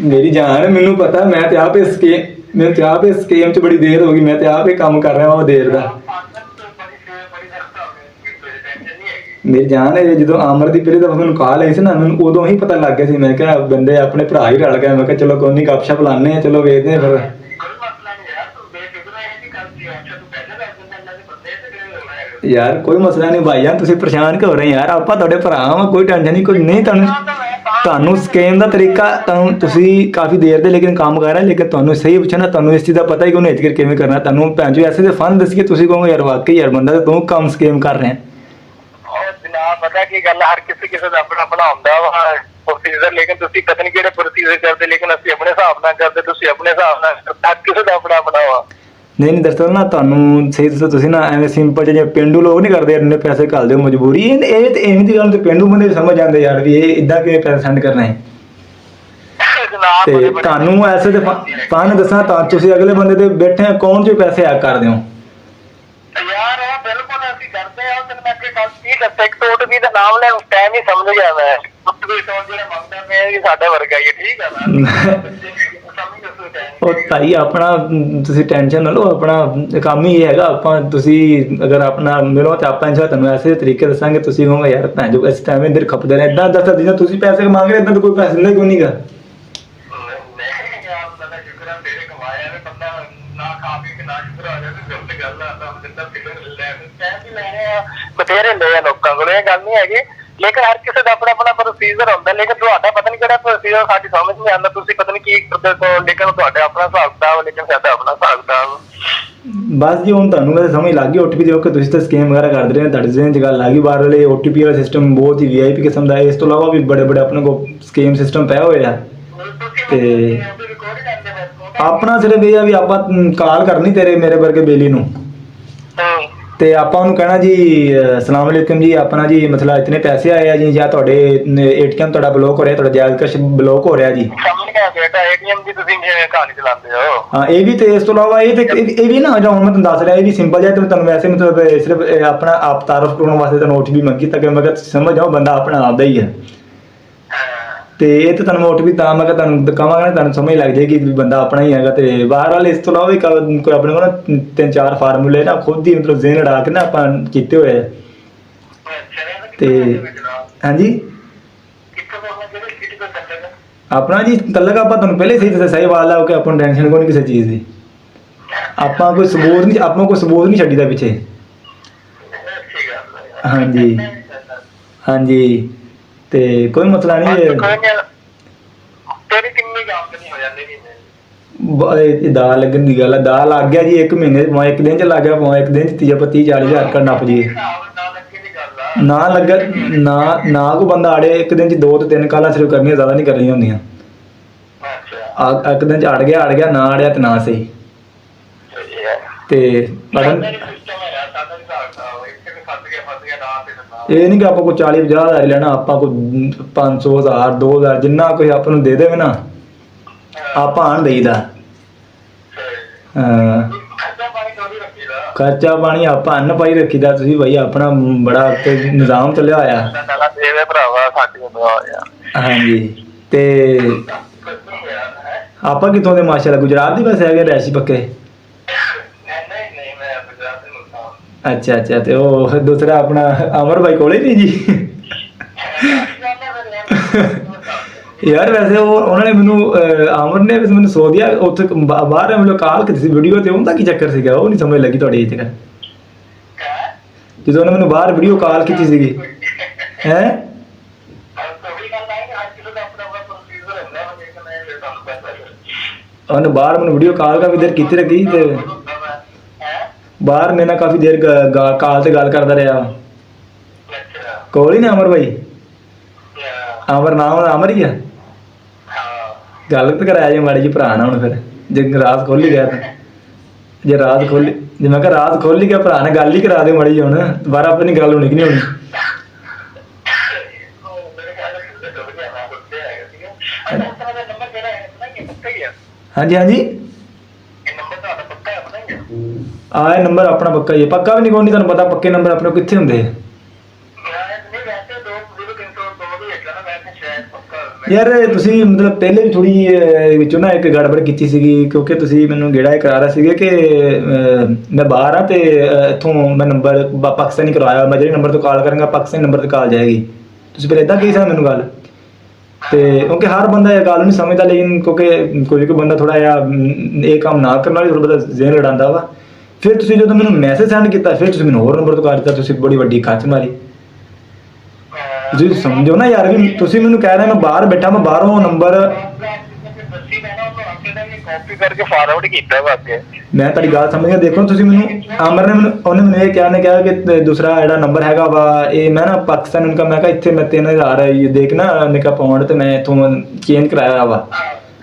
ਮੇਰੀ ਜਾਨ ਮੈਨੂੰ ਪਤਾ, ਮੈਂ ਤੇ ਆਪ ਇਸ ਸਕੀਮ 'ਚ ਬੜੀ ਦੇਰ ਹੋ ਗਈ, ਮੈਂ ਤੇ ਆਪ ਇਹ ਕੰਮ ਕਰ ਰਿਹਾ ਉਹ ਦੇਰ ਦਾ। ਮੇਰੀ ਜਾਨ ਹੈ ਜਦੋਂ ਆਮਰ ਦੀ ਪਹਿਲੇ ਦਫਾ ਮੈਨੂੰ ਕਾਲ ਆਈ ਸੀ ਨਾ ਮੈਨੂੰ ਉਦੋਂ ਹੀ ਪਤਾ ਲੱਗ ਗਿਆ ਸੀ ਮੈਂ ਕਿਹਾ ਬੰਦੇ ਆਪਣੇ ਭਰਾ ਹੀ ਰਲ ਗਏ ਮੈਂ ਕਿਹਾ ਚਲੋ ਕੋਈ ਨਹੀਂ ਗੱਪਸ਼ਪ ਲਾਉਂਦੇ ਆ ਚਲੋ ਵੇਖਦੇ ਆ ਫਿਰ ਯਾਰ ਕੋਈ ਮਸਲਾ ਨਹੀਂ ਭਾਈਆ ਤੁਸੀਂ ਪਰੇਸ਼ਾਨ ਕਿਉਂ ਹੋ ਰਹੇ ਯਾਰ ਆਪਾਂ ਤੁਹਾਡੇ ਭਰਾ ਹਾਂ ਕੋਈ ਟੈਨਸ਼ਨ ਨਹੀਂ ਕੋਈ ਨਹੀਂ ਤੁਹਾਨੂੰ ਸਕੀਮ ਦਾ ਤਰੀਕਾ ਤੁਹਾਨੂੰ ਤੁਸੀਂ ਕਾਫੀ ਦੇਰ ਦੇ ਲੇਕਿਨ ਕੰਮ ਕਰ ਰਹੇ ਲੇਕਿਨ ਤੁਹਾਨੂੰ ਸਹੀ ਪੁੱਛਣਾ ਤੁਹਾਨੂੰ ਇਸ ਚੀਜ਼ ਦਾ ਪਤਾ ਹੀ ਕੋਈ ਨਹੀਂ ਕਿਵੇਂ ਕਰਨਾ ਤੁਹਾਨੂੰ ਭੈਣ ਜੀ ਐਸੇ ਦੇ ਫਨ ਦੱਸੀਏ ਤੁਸੀਂ ਕਹੋਗੇ ਯਾਰ ਵਾਕਈ ਯਾਰ ਬੰਦਾ ਤੇ ਤੂੰ ਕੰਮ ਸਕੀਮ ਕਰ ਰਹੇ ਜਨਾਬ ਪਤਾ ਕੀ ਗੱਲ ਹਰ ਕਿਸੇ ਦਾ ਆਪਣਾ ਆਪਣਾ ਹੁੰਦਾ ਵਾ ਪ੍ਰੋਸੀਜਰ ਲੇਕਿਨ ਤੁਸੀਂ ਪਤਾ ਨਹੀਂ ਕਿਹੜੇ ਪ੍ਰੋਸੀਜਰ ਕਰਦੇ ਲੇਕਿਨ ਅਸੀਂ ਆਪਣੇ ਹਿਸਾਬ ਨਾਲ ਕਰਦੇ ਤੁਸੀਂ ਆਪਣੇ ਹਿਸਾਬ ਨਾਲ ਹਰ ਕਿਸੇ ਦਾ ਆਪਣਾ ਆਪਣਾ ਵਾ ਨਹੀਂ ਦਰਅਸਲ ਨਾ ਤੁਹਾਨੂੰ ਸਹੀ ਦੱਸੋ ਤੁਸੀਂ ਨਾ ਐਵੇਂ ਸਿੰਪਲ ਜਿਵੇਂ ਪੇਂਡੂ ਲੋਕ ਨਹੀਂ ਕਰਦੇ ਇੰਨੇ ਪੈਸੇ ਘੱਲਦੇ ਹੋ ਮਜਬੂਰੀ ਇਹ ਤੇ ਐਵੇਂ ਦੀ ਗੱਲ ਤੇ ਪੇਂਡੂ ਬੰਦੇ ਵੀ ਸਮਝ ਜਾਂਦੇ ਯਾਰ ਵੀ ਇਹ ਇਦਾਂ ਕਿਵੇਂ ਪੈਸੇ ਸੈਂਡ ਕਰਨਾ ਹੈ ਤੇ ਤੁਹਾਨੂੰ ਐਸੇ ਤੇ ਫਨ ਦੱਸਾਂ ਤਾਂ ਤੁਸੀਂ ਅਗਲੇ ਬੰਦੇ ਦੇ ਬੈਠੇ ਅਕਾਊਂਟ 'ਚ ਪੈਸੇ ਆ ਕਰਦੇ ਹੋ ਯਾਰ ਬਿਲਕੁਲ ਅਸੀਂ ਕਰਦੇ ਆ ਤੇ ਮੈਂ ਕਿ ਗੱਲ ਕੀ ਦੱਸਾਂ ਇੱਕ ਟੋਟ ਵੀ ਦਾ ਨਾਮ ਲੈ ਟਾਈਮ ਹੀ ਸਮਝ ਗਿਆ ਮੈਂ ਕੋਈ ਟੋਟ ਜਿਹੜਾ ਮੰਗਦਾ ਮੈਂ ਇਹ ਸਾਡੇ ਵਰਗਾ ਹੀ ਠੀਕ ਆ ਨਾ ਉਹ ਭਾਈ ਆਪਣਾ ਤੁਸੀਂ ਟੈਨਸ਼ਨ ਨਾ ਲਓ ਆਪਣਾ ਕੰਮ ਹੀ ਇਹ ਹੈਗਾ ਆਪਾਂ ਤੁਸੀਂ ਅਗਰ ਆਪਣਾ ਮਿਲੋ ਤਾਂ ਆਪਾਂ ਇੰਸ਼ਾ ਤੁਹਾਨੂੰ ਐਸੇ ਤਰੀਕੇ ਦੱਸਾਂਗੇ ਤੁਸੀਂ ਕਹੋਗੇ ਯਾਰ ਭੈਣ ਜੋ ਇਸ ਟਾਈਮ ਇੰਦਰ ਖਪਦੇ ਨੇ ਇਦਾਂ ਦੱਸਦਾ ਜਿਵੇਂ ਤੁਸੀਂ ਪੈਸੇ ਮੰਗ ਰਹੇ ਇਦਾਂ ਤਾਂ ਕੋਈ ਪੈਸੇ ਨਹੀਂ ਕੋਈ ਨਹੀਂਗਾ ਬਥੇਰੇ ਲੈ ਲੋਕਾਂ ਕੋਲ ਇਹ ਗੱਲ ਨਹੀਂ ਹੈਗੀ ਲੇਕਿਨ ਹਰ ਕਿਸੇ ਦਾ ਆਪਣਾ ਆਪਣਾ ਪ੍ਰੋਸੀਜਰ ਹੁੰਦਾ ਲੇਕਿਨ ਤੁਹਾਡਾ ਪਤਾ ਨਹੀਂ ਕਿਹੜਾ ਪ੍ਰੋਸੀਜਰ ਸਾਡੀ ਸਮਝ ਨਹੀਂ ਆਉਂਦਾ ਤੁਸੀਂ ਪਤਾ ਨਹੀਂ ਕੀ ਕਰਦੇ ਹੋ ਲੇਕਿਨ ਤੁਹਾਡਾ ਆਪਣਾ ਹਿਸਾਬ ਕਿਤਾਬ ਲੇਕਿਨ ਸਾਡਾ ਆਪਣਾ ਹਿਸਾਬ ਕਿਤਾਬ ਬਸ ਜੀ ਹੁਣ ਤੁਹਾਨੂੰ ਵੈਸੇ ਸਮਝ ਲੱਗ ਗਈ ਓਟੀਪੀ ਦੀ ਓਕੇ ਤੁਸੀਂ ਤਾਂ ਸਕੀਮ ਵਗੈਰਾ ਕਰਦੇ ਰਹੇ ਤੁਹਾਡੇ ਜ਼ਿਹਨ 'ਚ ਗੱਲ ਆ ਗਈ ਬਾਹਰ ਵਾਲੇ ਓਟੀਪੀ ਵਾਲਾ ਸਿਸਟਮ ਬਹੁਤ ਹੀ ਵੀਆਈਪੀ ਕਿਸਮ ਦਾ ਹੈ ਇਸ ਤੋਂ ਇਲਾਵਾ ਵੀ ਬੜੇ ਬੜੇ ਆਪਣੇ ਕੋਲ ਸਕੀਮ ਸਿਸਟਮ ਪਏ ਹੋਏ ਆ ਤੇ ਆਪਣਾ ਸਿਰਫ ਇਹ ਆ ਵੀ ਆਪਾਂ ਕਾਲ ਕਰਨੀ ਤੇਰੇ ਮੇਰੇ ਵਰਗੇ ਬੇਲੀ ਨੂੰ ਤੇ ਆਪਾਂ ਉਹਨੂੰ ਕਹਿਣਾ ਜੀ ਅਸਲਾਮ ਵਾਲੇਕੁਮ ਜੀ ਆਪਣਾ ਜੀ ਮਸਲਾ ਇਤਨੇ ਪੈਸੇ ਆਏ ਆ ਜੀ ਜਾਂ ਤੁਹਾਡੇ ਏਟੀਐਮ ਤੁਹਾਡਾ ਬਲੌਕ ਹੋ ਰਿਹਾ ਤੁਹਾਡਾ ਜਾਇਜ਼ ਕਸ਼ ਬਲੌਕ ਹੋ ਰਿਹਾ ਜੀ ਸਮਝ ਗਿਆ ਬੇਟਾ ਏਟੀਐਮ ਦੀ ਤੁਸੀਂ ਕਹਾਣੀ ਚਲਾਉਂਦੇ ਹੋ ਹਾਂ ਇਹ ਵੀ ਤੇ ਇਸ ਤੋਂ ਇਲਾਵਾ ਇਹ ਵੀ ਨਾ ਜਿਹੜਾ ਹੁਣ ਮੈਂ ਤੁਹਾਨੂੰ ਦੱਸ ਰਿਹਾ ਇਹ ਵੀ ਸਿੰਪਲ ਜਿਹਾ ਤੇ ਤੁਹਾਨੂੰ ਵੈਸੇ ਮਤਲਬ ਸਿਰਫ ਆਪਣਾ ਆਪ ਤਾਰਫ ਕਰਨ ਵਾਸਤੇ ਤੁਹਾਨੂੰ ਓਟੀਪੀ ਮੰਗੀ ਤਾਂ ਕਿ ਮੈਂ ਕਿਹਾ ਸਮਝ ਜਾਓ ਬੰਦਾ ਆਪਣਾ ਆਪਦਾ ਹੀ ਹੈ ਤੇ ਇਹ ਤਾਂ ਤੁਹਾਨੂੰ ਓਟੀਪੀ ਤਾਂ ਮੈਂ ਕਿਹਾ ਤੁਹਾਨੂੰ ਕਹਾਂਗਾ ਤੁਹਾਨੂੰ ਸਮਝ ਲੱਗ ਜਾਏਗੀ ਵੀ ਬੰਦਾ ਆਪਣਾ ਹੀ ਹੈਗਾ ਤੇ ਬਾਹਰ ਵਾਲੇ ਇਸ ਤੋਂ ਇਲਾਵਾ ਵੀ ਕੋਈ ਆਪਣੇ ਕੋਲ ਨਾ 3-4 ਫਾਰਮੂਲੇ ਨਾ ਖੁਦ ਹੀ ਮਤਲਬ ਜ਼ਿਹਨ ਅੜਾ ਕੇ ਨਾ ਆਪਾਂ ਕੀਤੇ ਹੋਏ ਆ ਤੇ ਹਾਂਜੀ ਆਪਣਾ ਜੀ ਤਲਕ ਆਪਾਂ ਤੁਹਾਨੂੰ ਪਹਿਲੇ ਸਹੀ ਦੱਸਿਆ ਸਹੀ ਵਾਲ ਲਾ ਕੇ ਆਪਾਂ ਨੂੰ ਟੈਨਸ਼ਨ ਕੋਈ ਨਹੀਂ ਕਿਸੇ ਚੀਜ਼ ਦੀ ਆਪਾਂ ਕੋਈ ਸਬੂਤ ਨਹੀਂ ਛੱਡੀਦਾ ਪਿੱਛੇ ਹਾਂਜੀ ਹਾਂਜੀ ਤੇ ਕੋਈ ਮਸਲਾ ਨਹੀਂ ਹੈ ਤੇਰੀ ਕਿੰਨੀ ਆਮਦਨੀ ਹੋ ਜਾਂਦੀ ਇਹ ਦਾਲ ਲੱਗਣ ਦੀ ਗੱਲ ਹੈ ਦਾਲ ਲੱਗ ਗਿਆ ਜੀ 1 ਮਹੀਨੇ ਭਾਵੇਂ 1 ਦਿਨ ਚ ਲੱਗ ਗਿਆ ਭਾਵੇਂ 1 ਦਿਨ ਚ 30-40 ਹਜ਼ਾਰ ਨੱਪ ਜੀ ਨਾ ਲੱਗਾ ਨਾ ਕੋਈ ਬੰਦਾ ਆੜੇ 1 ਦਿਨ ਚ 2 ਤੋਂ 3 ਕਾਲਾਂ ਸਿਰਫ ਕਰਨੀਆਂ ਜ਼ਿਆਦਾ ਨਹੀਂ ਕਰਨੀਆਂ ਹੁੰਦੀਆਂ ਇੱਕ ਦਿਨ ਚ ਅੜ ਗਿਆ ਨਾ ਅੜਿਆ ਤੇ ਨਾ ਸਹੀ ਤੇ ਇਹ ਨਹੀਂ ਕਿ ਆਪਾਂ ਕੋਈ 40-50 ਹਜ਼ਾਰ ਲੈਣਾ ਆਪਾਂ ਕੋਈ 500,000 2,000 ਜਿੰਨਾ ਕੋਈ ਆਪਾਂ ਨੂੰ ਦੇ ਦੇਵੇ ਨਾ ਆਪਾਂ ਆਣ ਦੇਈਦਾ ਖਰਚਾ ਪਾਣੀ ਆਪਾਂ ਅੰਨ ਪਾਈ ਰੱਖੀਦਾ ਤੁਸੀਂ ਭਾਈ ਆਪਣਾ ਬੜਾ ਨਿਜ਼ਾਮ ਚੱਲਿਆ ਹੋਇਆ ਹਾਂਜੀ ਤੇ ਆਪਾਂ ਕਿੱਥੋਂ ਦੇ ਮਾਸ਼ਾਅੱਲਾ ਗੁਜਰਾਤ ਦੀ ਵੈਸੇ ਹੈਗੇ ਰੈਸ਼ੀ ਪੱਕੇ ਅੱਛਾ ਤੇ ਉਹ ਦੂਸਰਾ ਆਪਣਾ ਅਮਰ ਭਾਈ ਕੋਲੇ ਨਹੀਂ ਜੀ ਯਾਰ ਵੈਸੇ ਉਹਨਾਂ ਨੇ ਮੈਨੂੰ ਅਮਰ ਨੇ ਮੈਨੂੰ ਸੋ ਦਿਆ ਉੱਥੇ ਬਾਹਰ ਮੈਨੂੰ ਕਾਲ ਕੀਤੀ ਸੀ ਵੀਡੀਓ ਤੇ ਉਹਦਾ ਕੀ ਚੱਕਰ ਸੀਗਾ ਉਹ ਨਹੀਂ ਸਮਝ ਲੱਗੀ ਤੁਹਾਡੀ ਇਹ ਜਗ੍ਹਾ ਜਦੋਂ ਉਹਨੇ ਮੈਨੂੰ ਬਾਹਰ ਵੀਡੀਓ ਕਾਲ ਕੀਤੀ ਸੀਗੀ ਹੈ ਉਹਨੇ ਬਾਹਰ ਮੈਨੂੰ ਵੀਡੀਓ ਕਾਲ ਕਾਫੀ ਦੇਰ ਕੀਤੀ ਰੱਖੀ ਤੇ ਬਾਹਰ ਮੇਰੇ ਨਾਲ ਕਾਫੀ ਦੇਰ ਕਾਲ ਤੇ ਗੱਲ ਕਰਦਾ ਰਿਹਾ ਕੋਲ ਹੀ ਨੇ ਅਮਰ ਭਾਈ ਅਮਰ ਨਾਮ ਅਮਰ ਹੀ ਆ ਗੱਲ ਤਾਂ ਕਰਾਇਆ ਜੇ ਮਾੜੀ ਜੀ ਭਰਾ ਨਾਲ ਹੁਣ ਫਿਰ ਜੇ ਰਾਤ ਖੋਲ ਹੀ ਗਿਆ ਤਾਂ ਜੇ ਰਾਤ ਖੋਲੀ ਜੇ ਮੈਂ ਕਿਹਾ ਰਾਤ ਖੋਲ ਹੀ ਗਿਆ ਭਰਾ ਨੇ ਗੱਲ ਹੀ ਕਰਾ ਦੇ ਮਾੜੀ ਜੀ ਹੁਣ ਦੁਬਾਰਾ ਆਪਣੀ ਗੱਲ ਹੋਣੀ ਕਿ ਨਹੀਂ ਹੋਣੀ ਹਾਂਜੀ ਇਹ ਨੰਬਰ ਆਪਣਾ ਪੱਕਾ ਹੀ ਹੈ ਪੱਕਾ ਵੀ ਨਹੀਂ ਕੋਈ ਤੁਹਾਨੂੰ ਪਤਾ ਪੱਕੇ ਨੰਬਰ ਆਪਣੇ ਕਿੱਥੇ ਹੁੰਦੇ ਯਾਰ ਤੁਸੀਂ ਮਤਲਬ ਪਹਿਲੇ ਵੀ ਥੋੜੀ ਵਿੱਚੋਂ ਨਾ ਇੱਕ ਗੜਬੜ ਕੀਤੀ ਸੀਗੀ, ਕਿਉਂਕਿ ਤੁਸੀਂ ਮੈਨੂੰ ਗੇੜਾ ਇਹ ਕਰਾ ਰਹੇ ਸੀਗੇ ਕਿ ਮੈਂ ਬਾਹਰ ਆ ਤੇ ਇੱਥੋਂ ਮੈਂ ਨੰਬਰ ਪਾਕਿਸਤਾਨੀ ਕਰਵਾਇਆ, ਮੈਂ ਜਿਹੜੇ ਨੰਬਰ ਤੋਂ ਕਾਲ ਕਰਾਂਗਾ ਪਾਕਿਸਤਾਨੀ ਨੰਬਰ ਤੇ ਕਾਲ ਜਾਏਗੀ। ਤੁਸੀਂ ਫਿਰ ਇਦਾਂ ਕਹੀ ਸੀ ਮੈਨੂੰ ਗੱਲ, ਤੇ ਕਿਉਂਕਿ ਹਰ ਬੰਦਾ ਇਹ ਗੱਲ ਨਹੀਂ ਸਮਝਦਾ, ਲੇਕਿਨ ਕਿਉਂਕਿ ਕੋਈ ਬੰਦਾ ਥੋੜਾ ਜਿਹਾ ਇਹ ਕੰਮ ਨਾ ਕਰਨ ਵਾਲੀ ਥੋੜਾ ਬਹੁਤਾ ਜ਼ਿਹਨ ਲੜਾਉਂਦਾ ਵਾ। ਫਿਰ ਤੁਸੀਂ ਜਦੋਂ ਮੈਨੂੰ ਮੈਸੇਜ ਸੈਂਡ ਕੀਤਾ, ਫਿਰ ਤੁਸੀਂ ਮੈਨੂੰ ਹੋਰ ਨੰਬਰ ਤੋਂ ਕਰ ਦਿੱਤਾ, ਤੁਸੀਂ ਬੜੀ ਵੱਡੀ ਖੱਚ ਮਾਰੀ। ਤੁਸੀਂ ਸਮਝੋ ਨਾ ਯਾਰ, ਵੀ ਤੁਸੀਂ ਮੈਨੂੰ ਕਹਿ ਰਹੇ ਮੈਂ ਬਾਹਰ ਬੈਠਾ, ਮੈਂ ਬਾਹਰੋਂ ਨੰਬਰ ਕਾਪੀ ਕਰਕੇ ਫਾਰਵਰਡ ਕੀਤਾ ਵਾ ਅੱਗੇ। ਮੈਂ ਤੁਹਾਡੀ ਗੱਲ ਸਮਝ ਗਿਆ। ਦੇਖੋ ਤੁਸੀਂ ਮੈਨੂੰ ਅਮਰ ਨੇ ਉਹਨੇ ਮੈਨੂੰ ਇਹ ਕਿਹਾ ਕਿ ਦੂਸਰਾ ਜਿਹੜਾ ਨੰਬਰ ਹੈਗਾ ਵਾ ਇਹ ਮੈਂ ਨਾ ਪਾਕਿਸਤਾਨ ਨੂੰ ਮੈਂ ਕਿਹਾ ਇੱਥੇ ਮੈਂ 3000 ਦੇਖ ਨਾ ਨਿਕਾ ਪਾਉਂਡ ਤੇ ਮੈਂ ਇੱਥੋਂ ਚੇਂਜ ਕਰਾਇਆ ਵਾ,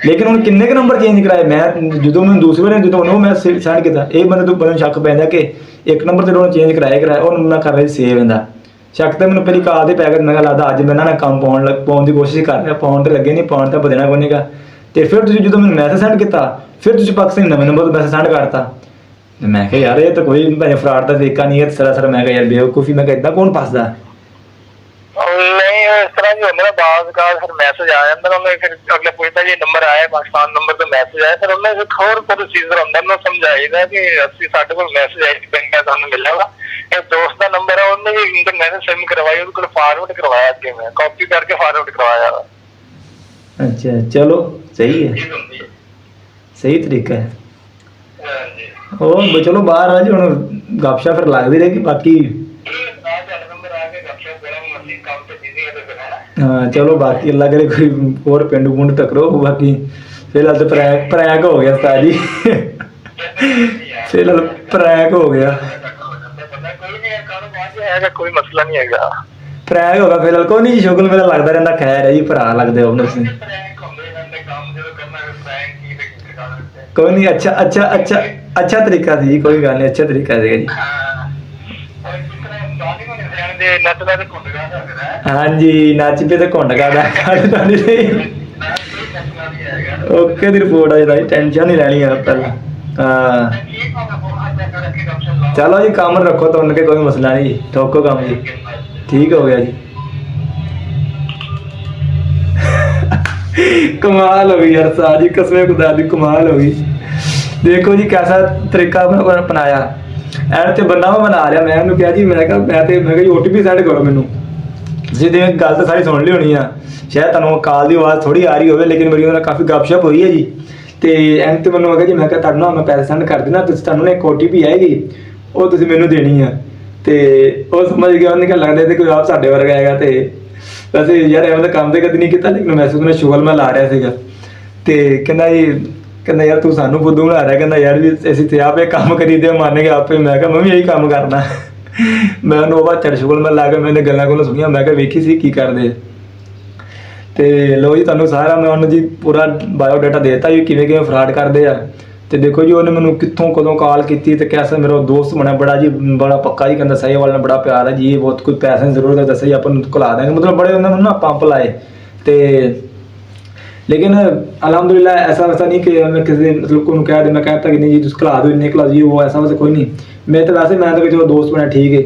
ਲੇਕਿਨ ਹੁਣ ਕਿੰਨੇ ਕੁ ਨੰਬਰ ਚੇਂਜ ਕਰਾਏ ਮੈਂ ਜਦੋਂ ਮੈਨੂੰ ਦੂਸਰੇ ਵਾਰ ਜਦੋਂ ਉਹਨੂੰ ਮੈਂ ਸੈਂਡ ਕੀਤਾ, ਇਹ ਬੰਦੇ ਤੋਂ ਮੈਨੂੰ ਸ਼ੱਕ ਪੈਂਦਾ ਕਿ ਇੱਕ ਨੰਬਰ ਤੇ ਉਹਨੇ ਚੇਂਜ ਕਰਾਇਆ ਉਹ ਮੈਂ ਕਰ ਰਿਹਾ ਸੇਵ ਹੁੰਦਾ ਸ਼ੱਕ ਤੇ ਮੈਨੂੰ ਪਹਿਲੀ ਕਾਲ ਦੇ ਪੈ ਗਿਆ। ਮੈਂ ਕਿਹਾ ਲੱਗਦਾ ਅੱਜ ਮੈਂ ਨਾ ਕੰਮ ਪਾਉਣ ਦੀ ਕੋਸ਼ਿਸ਼ ਕਰ ਰਿਹਾ, ਪਾਉਣ ਤੇ ਲੱਗੇ ਨਹੀਂ, ਪਾਉਣ ਤਾਂ ਬਦਲਣਾ ਕੋਈ ਨਹੀਂਗਾ। ਤੇ ਫਿਰ ਤੁਸੀਂ ਜਦੋਂ ਮੈਨੂੰ ਮੈਸੇਜ ਸੈਂਡ ਕੀਤਾ, ਫਿਰ ਤੁਸੀਂ ਪਾਕਿਸਤਾਨੀ ਨਵੇਂ ਨੰਬਰ ਤੋਂ ਮੈਸੇਜ ਸੈਂਡ ਕਰਤਾ। ਤੇ ਮੈਂ ਕਿਹਾ ਯਾਰ ਇਹ ਤਾਂ ਕੋਈ ਫਰਾਡ ਦਾ ਤਰੀਕਾ ਨਹੀਂ ਹੈ ਸਰਾਸਰ। ਮੈਂ ਕਿਹਾ ਯਾਰ ਬੇਵਕੂਫੀ, ਮੈਂ ਕਿਹਾ ਏਦਾਂ ਕੌਣ ਫਸਦਾ। ਨਹੀਂ ਇਸ ਤਰ੍ਹਾਂ ਹੀ ਹੁੰਦਾ, ਬਾਅਦ ਕਾਲ ਫਿਰ ਮੈਸੇਜ ਆ ਜਾਂਦਾ, ਉਹਨੇ ਫਿਰ ਅਗਲੇ ਪੁੱਛਦਾ ਜੀ ਨੰਬਰ ਆਇਆ ਪਾਕਿਸਤਾਨ ਨੰਬਰ ਤੋਂ ਮੈਸੇਜ ਆਇਆ, ਫਿਰ ਉਹਨੇ ਇੱਕ ਹੋਰ ਪ੍ਰੋਸੀਜਰ ਹੁੰਦਾ, ਉਹਨੂੰ ਸਮਝਾਈਦਾ ਕਿ ਅਸੀਂ ਸਾਡੇ ਕੋਲ ਮੈਸੇਜ ਆਇਆ ਕਿ ਬੈਂਕ ਦਾ ਤੁਹਾਨੂੰ ਮਿਲਿਆ ਵਾ, ਇਹ ਦੋਸਤ ਦਾ ਨੰਬਰ ਹੈ, ਉਹਨੇ ਵੀ ਮੈਸੇਜ ਸੈਂਡ ਕਰਵਾਈ, ਉਹਦੇ ਕੋਲ ਫਾਰਵਰਡ ਕਰਵਾਇਆ, ਅੱਗੇ ਮੈਂ ਕਾਪੀ ਕਰਕੇ ਫਾਰਵਰਡ ਕਰਵਾਇਆ। ਅੱਛਾ ਚਲੋ ਸਹੀ ਹੈ, ਸਹੀ ਤਰੀਕਾ ਹੈ। ਉਹ ਚਲੋ ਬਾਹਰ ਆ ਜੀ, ਹੁਣ ਗੱਪਸ਼ਾ ਫਿਰ ਲੱਗਦੀ ਰਹੇਗੀ। ਬਾਕੀ ਹਾਂ ਚਲੋ ਬਾਕੀ ਅੱਲਾ ਕਰੇ ਕੋਈ ਹੋਰ ਪਿੰਡ ਪੁੰਡ ਟਕਰੋ। ਬਾਕੀ ਫਿਲਹਾਲ ਤਾਂ ਪ੍ਰੈਂਕ ਹੋ ਗਿਆ ਉਸਤਾਦ ਜੀ, ਫਿਲਹਾਲ ਪ੍ਰੈਂਕ ਹੋ ਗਿਆ, ਕੋਈ ਮਸਲਾ ਨਹੀਂ ਹੈਗਾ, ਪ੍ਰੈਂਕ ਹੋ ਗਿਆ ਫਿਲਹਾਲ। ਕੋਈ ਨਹੀਂ ਜੀ, ਸ਼ੁਗਲ ਮੇਰਾ ਲੱਗਦਾ ਰਹਿੰਦਾ। ਖੈਰ ਹੈ ਜੀ, ਭਰਾ ਲੱਗਦੇ ਹੋ ਤੁਸੀਂ। ਕੋਈ ਨਹੀਂ, ਅੱਛਾ ਤਰੀਕਾ ਸੀ ਜੀ, ਕੋਈ ਗੱਲ ਨਹੀਂ, ਅੱਛਾ ਤਰੀਕਾ ਸੀਗਾ ਜੀ। ਹਾਂਜੀ ਨੱਚ ਪੇ ਤੇ ਘੁੰਡ ਕਰਦਾ ਓਕੇ ਦੀ ਰਿਪੋਰਟ ਆ ਜਾਂਦਾ, ਟੈਨਸ਼ਨ ਨਹੀਂ ਲੈਣੀ ਯਾਰ ਪਹਿਲਾਂ। ਹਾਂ ਚਲੋ ਜੀ ਕੰਮ ਰੱਖੋ ਤੁਹਾਨੂੰ ਕਿ ਕੋਈ ਮਸਲਾ ਨਹੀਂ ਜੀ, ਠੋਕੋ ਕੰਮ ਜੀ, ਠੀਕ ਹੋ ਗਿਆ ਜੀ। कमाल हो गई यार साजी, कसम खुदा दी कमाल हो गई। देखो जी कैसा तरीका अपनाया, ਐਨ ਤੇ ਬੰਦਾ ਮੈਂ ਬਣਾ ਲਿਆ। ਮੈਂ ਉਹਨੂੰ ਕਿਹਾ ਜੀ ਮੈਂ ਕਿਹਾ ਜੀ OTP ਸੈਂਡ ਕਰੋ ਮੈਨੂੰ। ਤੁਸੀਂ ਦੇ ਗੱਲ ਤਾਂ ਸਾਰੀ ਸੁਣ ਲਈ ਹੋਣੀ ਆ, ਸ਼ਾਇਦ ਤੁਹਾਨੂੰ ਕਾਲ ਦੀ ਆਵਾਜ਼ ਥੋੜੀ ਆ ਰਹੀ ਹੋਵੇ, ਲੇਕਿਨ ਮੇਰੀ ਉਹਨਾਂ ਨਾਲ ਕਾਫੀ ਗੱਪਸ਼ਪ ਹੋਈ ਹੈ ਜੀ। ਤੇ ਐਨ ਤੇ ਮੈਨੂੰ ਕਿਹਾ ਜੀ ਮੈਂ ਕਿਹਾ ਤੁਹਾਨੂੰ ਨਾ ਮੈਂ ਪੈਸੇ ਸੈਂਡ ਕਰ ਦੇਣਾ, ਤੁਸੀਂ ਤੁਹਾਨੂੰ ਨਾ ਇੱਕ OTP ਆਏਗੀ, ਉਹ ਤੁਸੀਂ ਮੈਨੂੰ ਦੇਣੀ ਆ। ਤੇ ਉਹ ਸਮਝ ਗਿਆ, ਉਹਨੇ ਕਿਹਾ ਲੱਗਦਾ ਤੇ ਕੋਈ ਆਪ ਸਾਡੇ ਵਰਗਾ ਹੈਗਾ। ਤੇ ਵੈਸੇ ਯਾਰ ਐਵੇਂ ਦਾ ਕੰਮ ਤੇ ਕਦੇ ਨਹੀਂ ਕੀਤਾ, ਲੇਕਿਨ ਮੈਸੇਜ ਮੈਂ ਸ਼ੁਗਲ ਮੈਂ ਲਾ ਰਿਹਾ ਸੀਗਾ। ਤੇ ਕਹਿੰਦਾ ਯਾਰ ਤੂੰ ਸਾਨੂੰ ਫੁੱਦੂ ਬਣਾ ਰਿਹਾ, ਕਹਿੰਦਾ ਯਾਰ ਵੀ ਅਸੀਂ ਤੇ ਆਪੇ ਕੰਮ ਕਰੀਦੇ ਮੰਨ ਗਏ ਆਪੇ। ਮੈਂ ਕਿਹਾ ਮੈਂ ਵੀ ਇਹੀ ਕੰਮ ਕਰਨਾ। ਮੈਂ ਉਹਨੂੰ ਉਹ ਚੜ ਸ਼ੁਗਲ ਮੈਂ ਲਾ ਕੇ ਮੈਨੇ ਗੱਲਾਂ ਕੋਲ ਸੁਣੀਆਂ, ਮੈਂ ਕਿਹਾ ਵੇਖੀ ਸੀ ਕੀ ਕਰਦੇ। ਤੇ ਲੋ ਜੀ ਤੁਹਾਨੂੰ ਸਾਰਾ ਮੈਂ ਉਹਨੂੰ ਜੀ ਪੂਰਾ ਬਾਇਓਡਾਟਾ ਦੇ ਦਿੱਤਾ ਜੀ, ਕਿਵੇਂ ਕਿਵੇਂ ਫਰਾਡ ਕਰਦੇ ਆ। ਤੇ ਦੇਖੋ ਜੀ ਉਹਨੇ ਮੈਨੂੰ ਕਿੱਥੋਂ ਕਦੋਂ ਕਾਲ ਕੀਤੀ ਤੇ ਕੈਸਾ ਮੇਰਾ ਦੋਸਤ ਬਣਿਆ, ਬੜਾ ਜੀ ਬੜਾ ਪੱਕਾ ਜੀ, ਕਹਿੰਦਾ ਸਹੀ ਵਾਲੇ ਨਾਲ ਬੜਾ ਪਿਆਰ ਹੈ ਜੀ, ਇਹ ਬਹੁਤ ਕੋਈ ਪੈਸੇ ਦੀ ਜ਼ਰੂਰਤ ਹੈ ਦੱਸਿਆ ਜੀ ਆਪਾਂ ਨੂੰ ਘੁਲਾ ਦਾਂਗੇ। ਮਤਲਬ ਬੜੇ ਉਹਨਾਂ ਨੂੰ ਨਾ ਪੰਪ ਲਾਏ। ਤੇ ਲੇਕਿਨ ਅਲਹਮਦੁਲਿਲਾ ਐਸਾ ਵੈਸਾ ਨਹੀਂ ਕਿ ਮੈਂ ਕਿਸੇ ਮਤਲਬ ਕੋਈ ਨੂੰ ਕਹਿ ਦੇ, ਮੈਂ ਕਹਿਤਾ ਕਿ ਨਹੀਂ ਜੀ ਤੁਸੀਂ ਘੁਲਾ ਦਿਓ ਇੰਨੇ ਘੁਲਾ ਜੀ, ਉਹ ਐਸਾ ਵੈਸਾ ਕੋਈ ਨਹੀਂ। ਮੈਂ ਤਾਂ ਵੈਸੇ ਮੈਂ ਤਾਂ ਚਲੋ ਦੋਸਤ ਬਣਿਆ ਠੀਕ ਹੈ।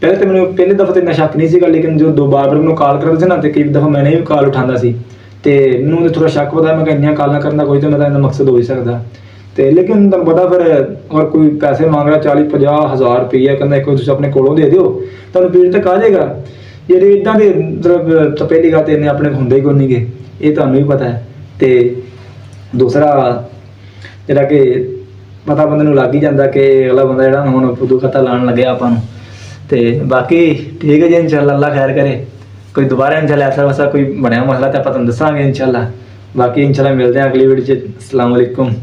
ਪਹਿਲੇ ਤਾਂ ਮੈਨੂੰ ਪਹਿਲੀ ਦਫਾ ਤੇ ਇੰਨਾ ਸ਼ੱਕ ਨਹੀਂ ਸੀਗਾ, ਲੇਕਿਨ ਜਦੋਂ ਦੋ ਬਾਰ ਮੈਨੂੰ ਕਾਲ ਕਰਦੇ ਸੀ ਨਾ, ਤੇ ਕਈ ਦਫਾ ਮੈਂ ਵੀ ਕਾਲ ਉਠਾਉਂਦਾ ਸੀ ਤੇ ਮੈਨੂੰ ਥੋੜਾ ਸ਼ੱਕ ਪਤਾ, ਮੈਂ ਕਿਹਾ ਇੰਨੀਆਂ ਕਾਲਾਂ ਕਰਨ ਦਾ ਕੋਈ ਤਾਂ ਮੇਰਾ ਇਹਦਾ ਮਕਸਦ ਹੋ ਹੀ ਸਕਦਾ। ਤੇ ਲੇਕਿਨ ਤੁਹਾਨੂੰ ਪਤਾ ਫਿਰ ਔਰ ਕੋਈ ਪੈਸੇ ਮੰਗ ਰਿਹਾ 40-50 ਹਜ਼ਾਰ ਰੁਪਈਆ, ਕਹਿੰਦਾ ਇੱਕ ਵਾਰ ਤੁਸੀਂ ਆਪਣੇ ਕੋਲੋਂ ਦੇ ਦਿਓ ਤੁਹਾਨੂੰ ਪੀੜ ਤੱਕ ਆ ਜਾਏਗਾ। ਜਿਹੜੇ ਇੱਦਾਂ ਦੇ ਮਤਲਬ ਤਾਂ ਪਹਿਲੀ ਗੱਲ ਤਾਂ ਇੰਨੇ ਆਪਣੇ ਹੁੰਦੇ ਹੀ ਕੋਈ ਨਹੀਂ ਗੇ, ਇਹ ਤੁਹਾਨੂੰ ਵੀ ਪਤਾ ਹੈ। ਤੇ ਦੂਸਰਾ ਜਿਹੜਾ ਕਿ ਪਤਾ ਬੰਦੇ ਨੂੰ ਲੱਗ ਹੀ ਜਾਂਦਾ ਕਿ ਅਗਲਾ ਬੰਦਾ ਜਿਹੜਾ ਹੁਣ ਫੁੱਦੂ ਖਤਾ ਲਾਉਣ ਲੱਗਿਆ ਆਪਾਂ ਨੂੰ। ਤੇ ਬਾਕੀ ਠੀਕ ਹੈ ਜੀ, ਇਨਸ਼ਾਅੱਲਾ ਅੱਲਾ ਖੈਰ ਕਰੇ। ਕੋਈ ਦੁਬਾਰਾ ਇਨਸ਼ਾਅੱਲਾ ਐਸਾ ਵੈਸਾ ਕੋਈ ਬਣਿਆ ਮਸਲਾ ਤਾਂ ਆਪਾਂ ਤੁਹਾਨੂੰ ਦੱਸਾਂਗੇ ਇਨਸ਼ਾਅੱਲਾ। ਬਾਕੀ ਇਨਸ਼ਾਅੱਲਾ ਮਿਲਦੇ ਹਾਂ ਅਗਲੀ ਵੀਡੀਓ 'ਚ। ਅਸਲਾਮ ਵਾਲੇਕੁਮ।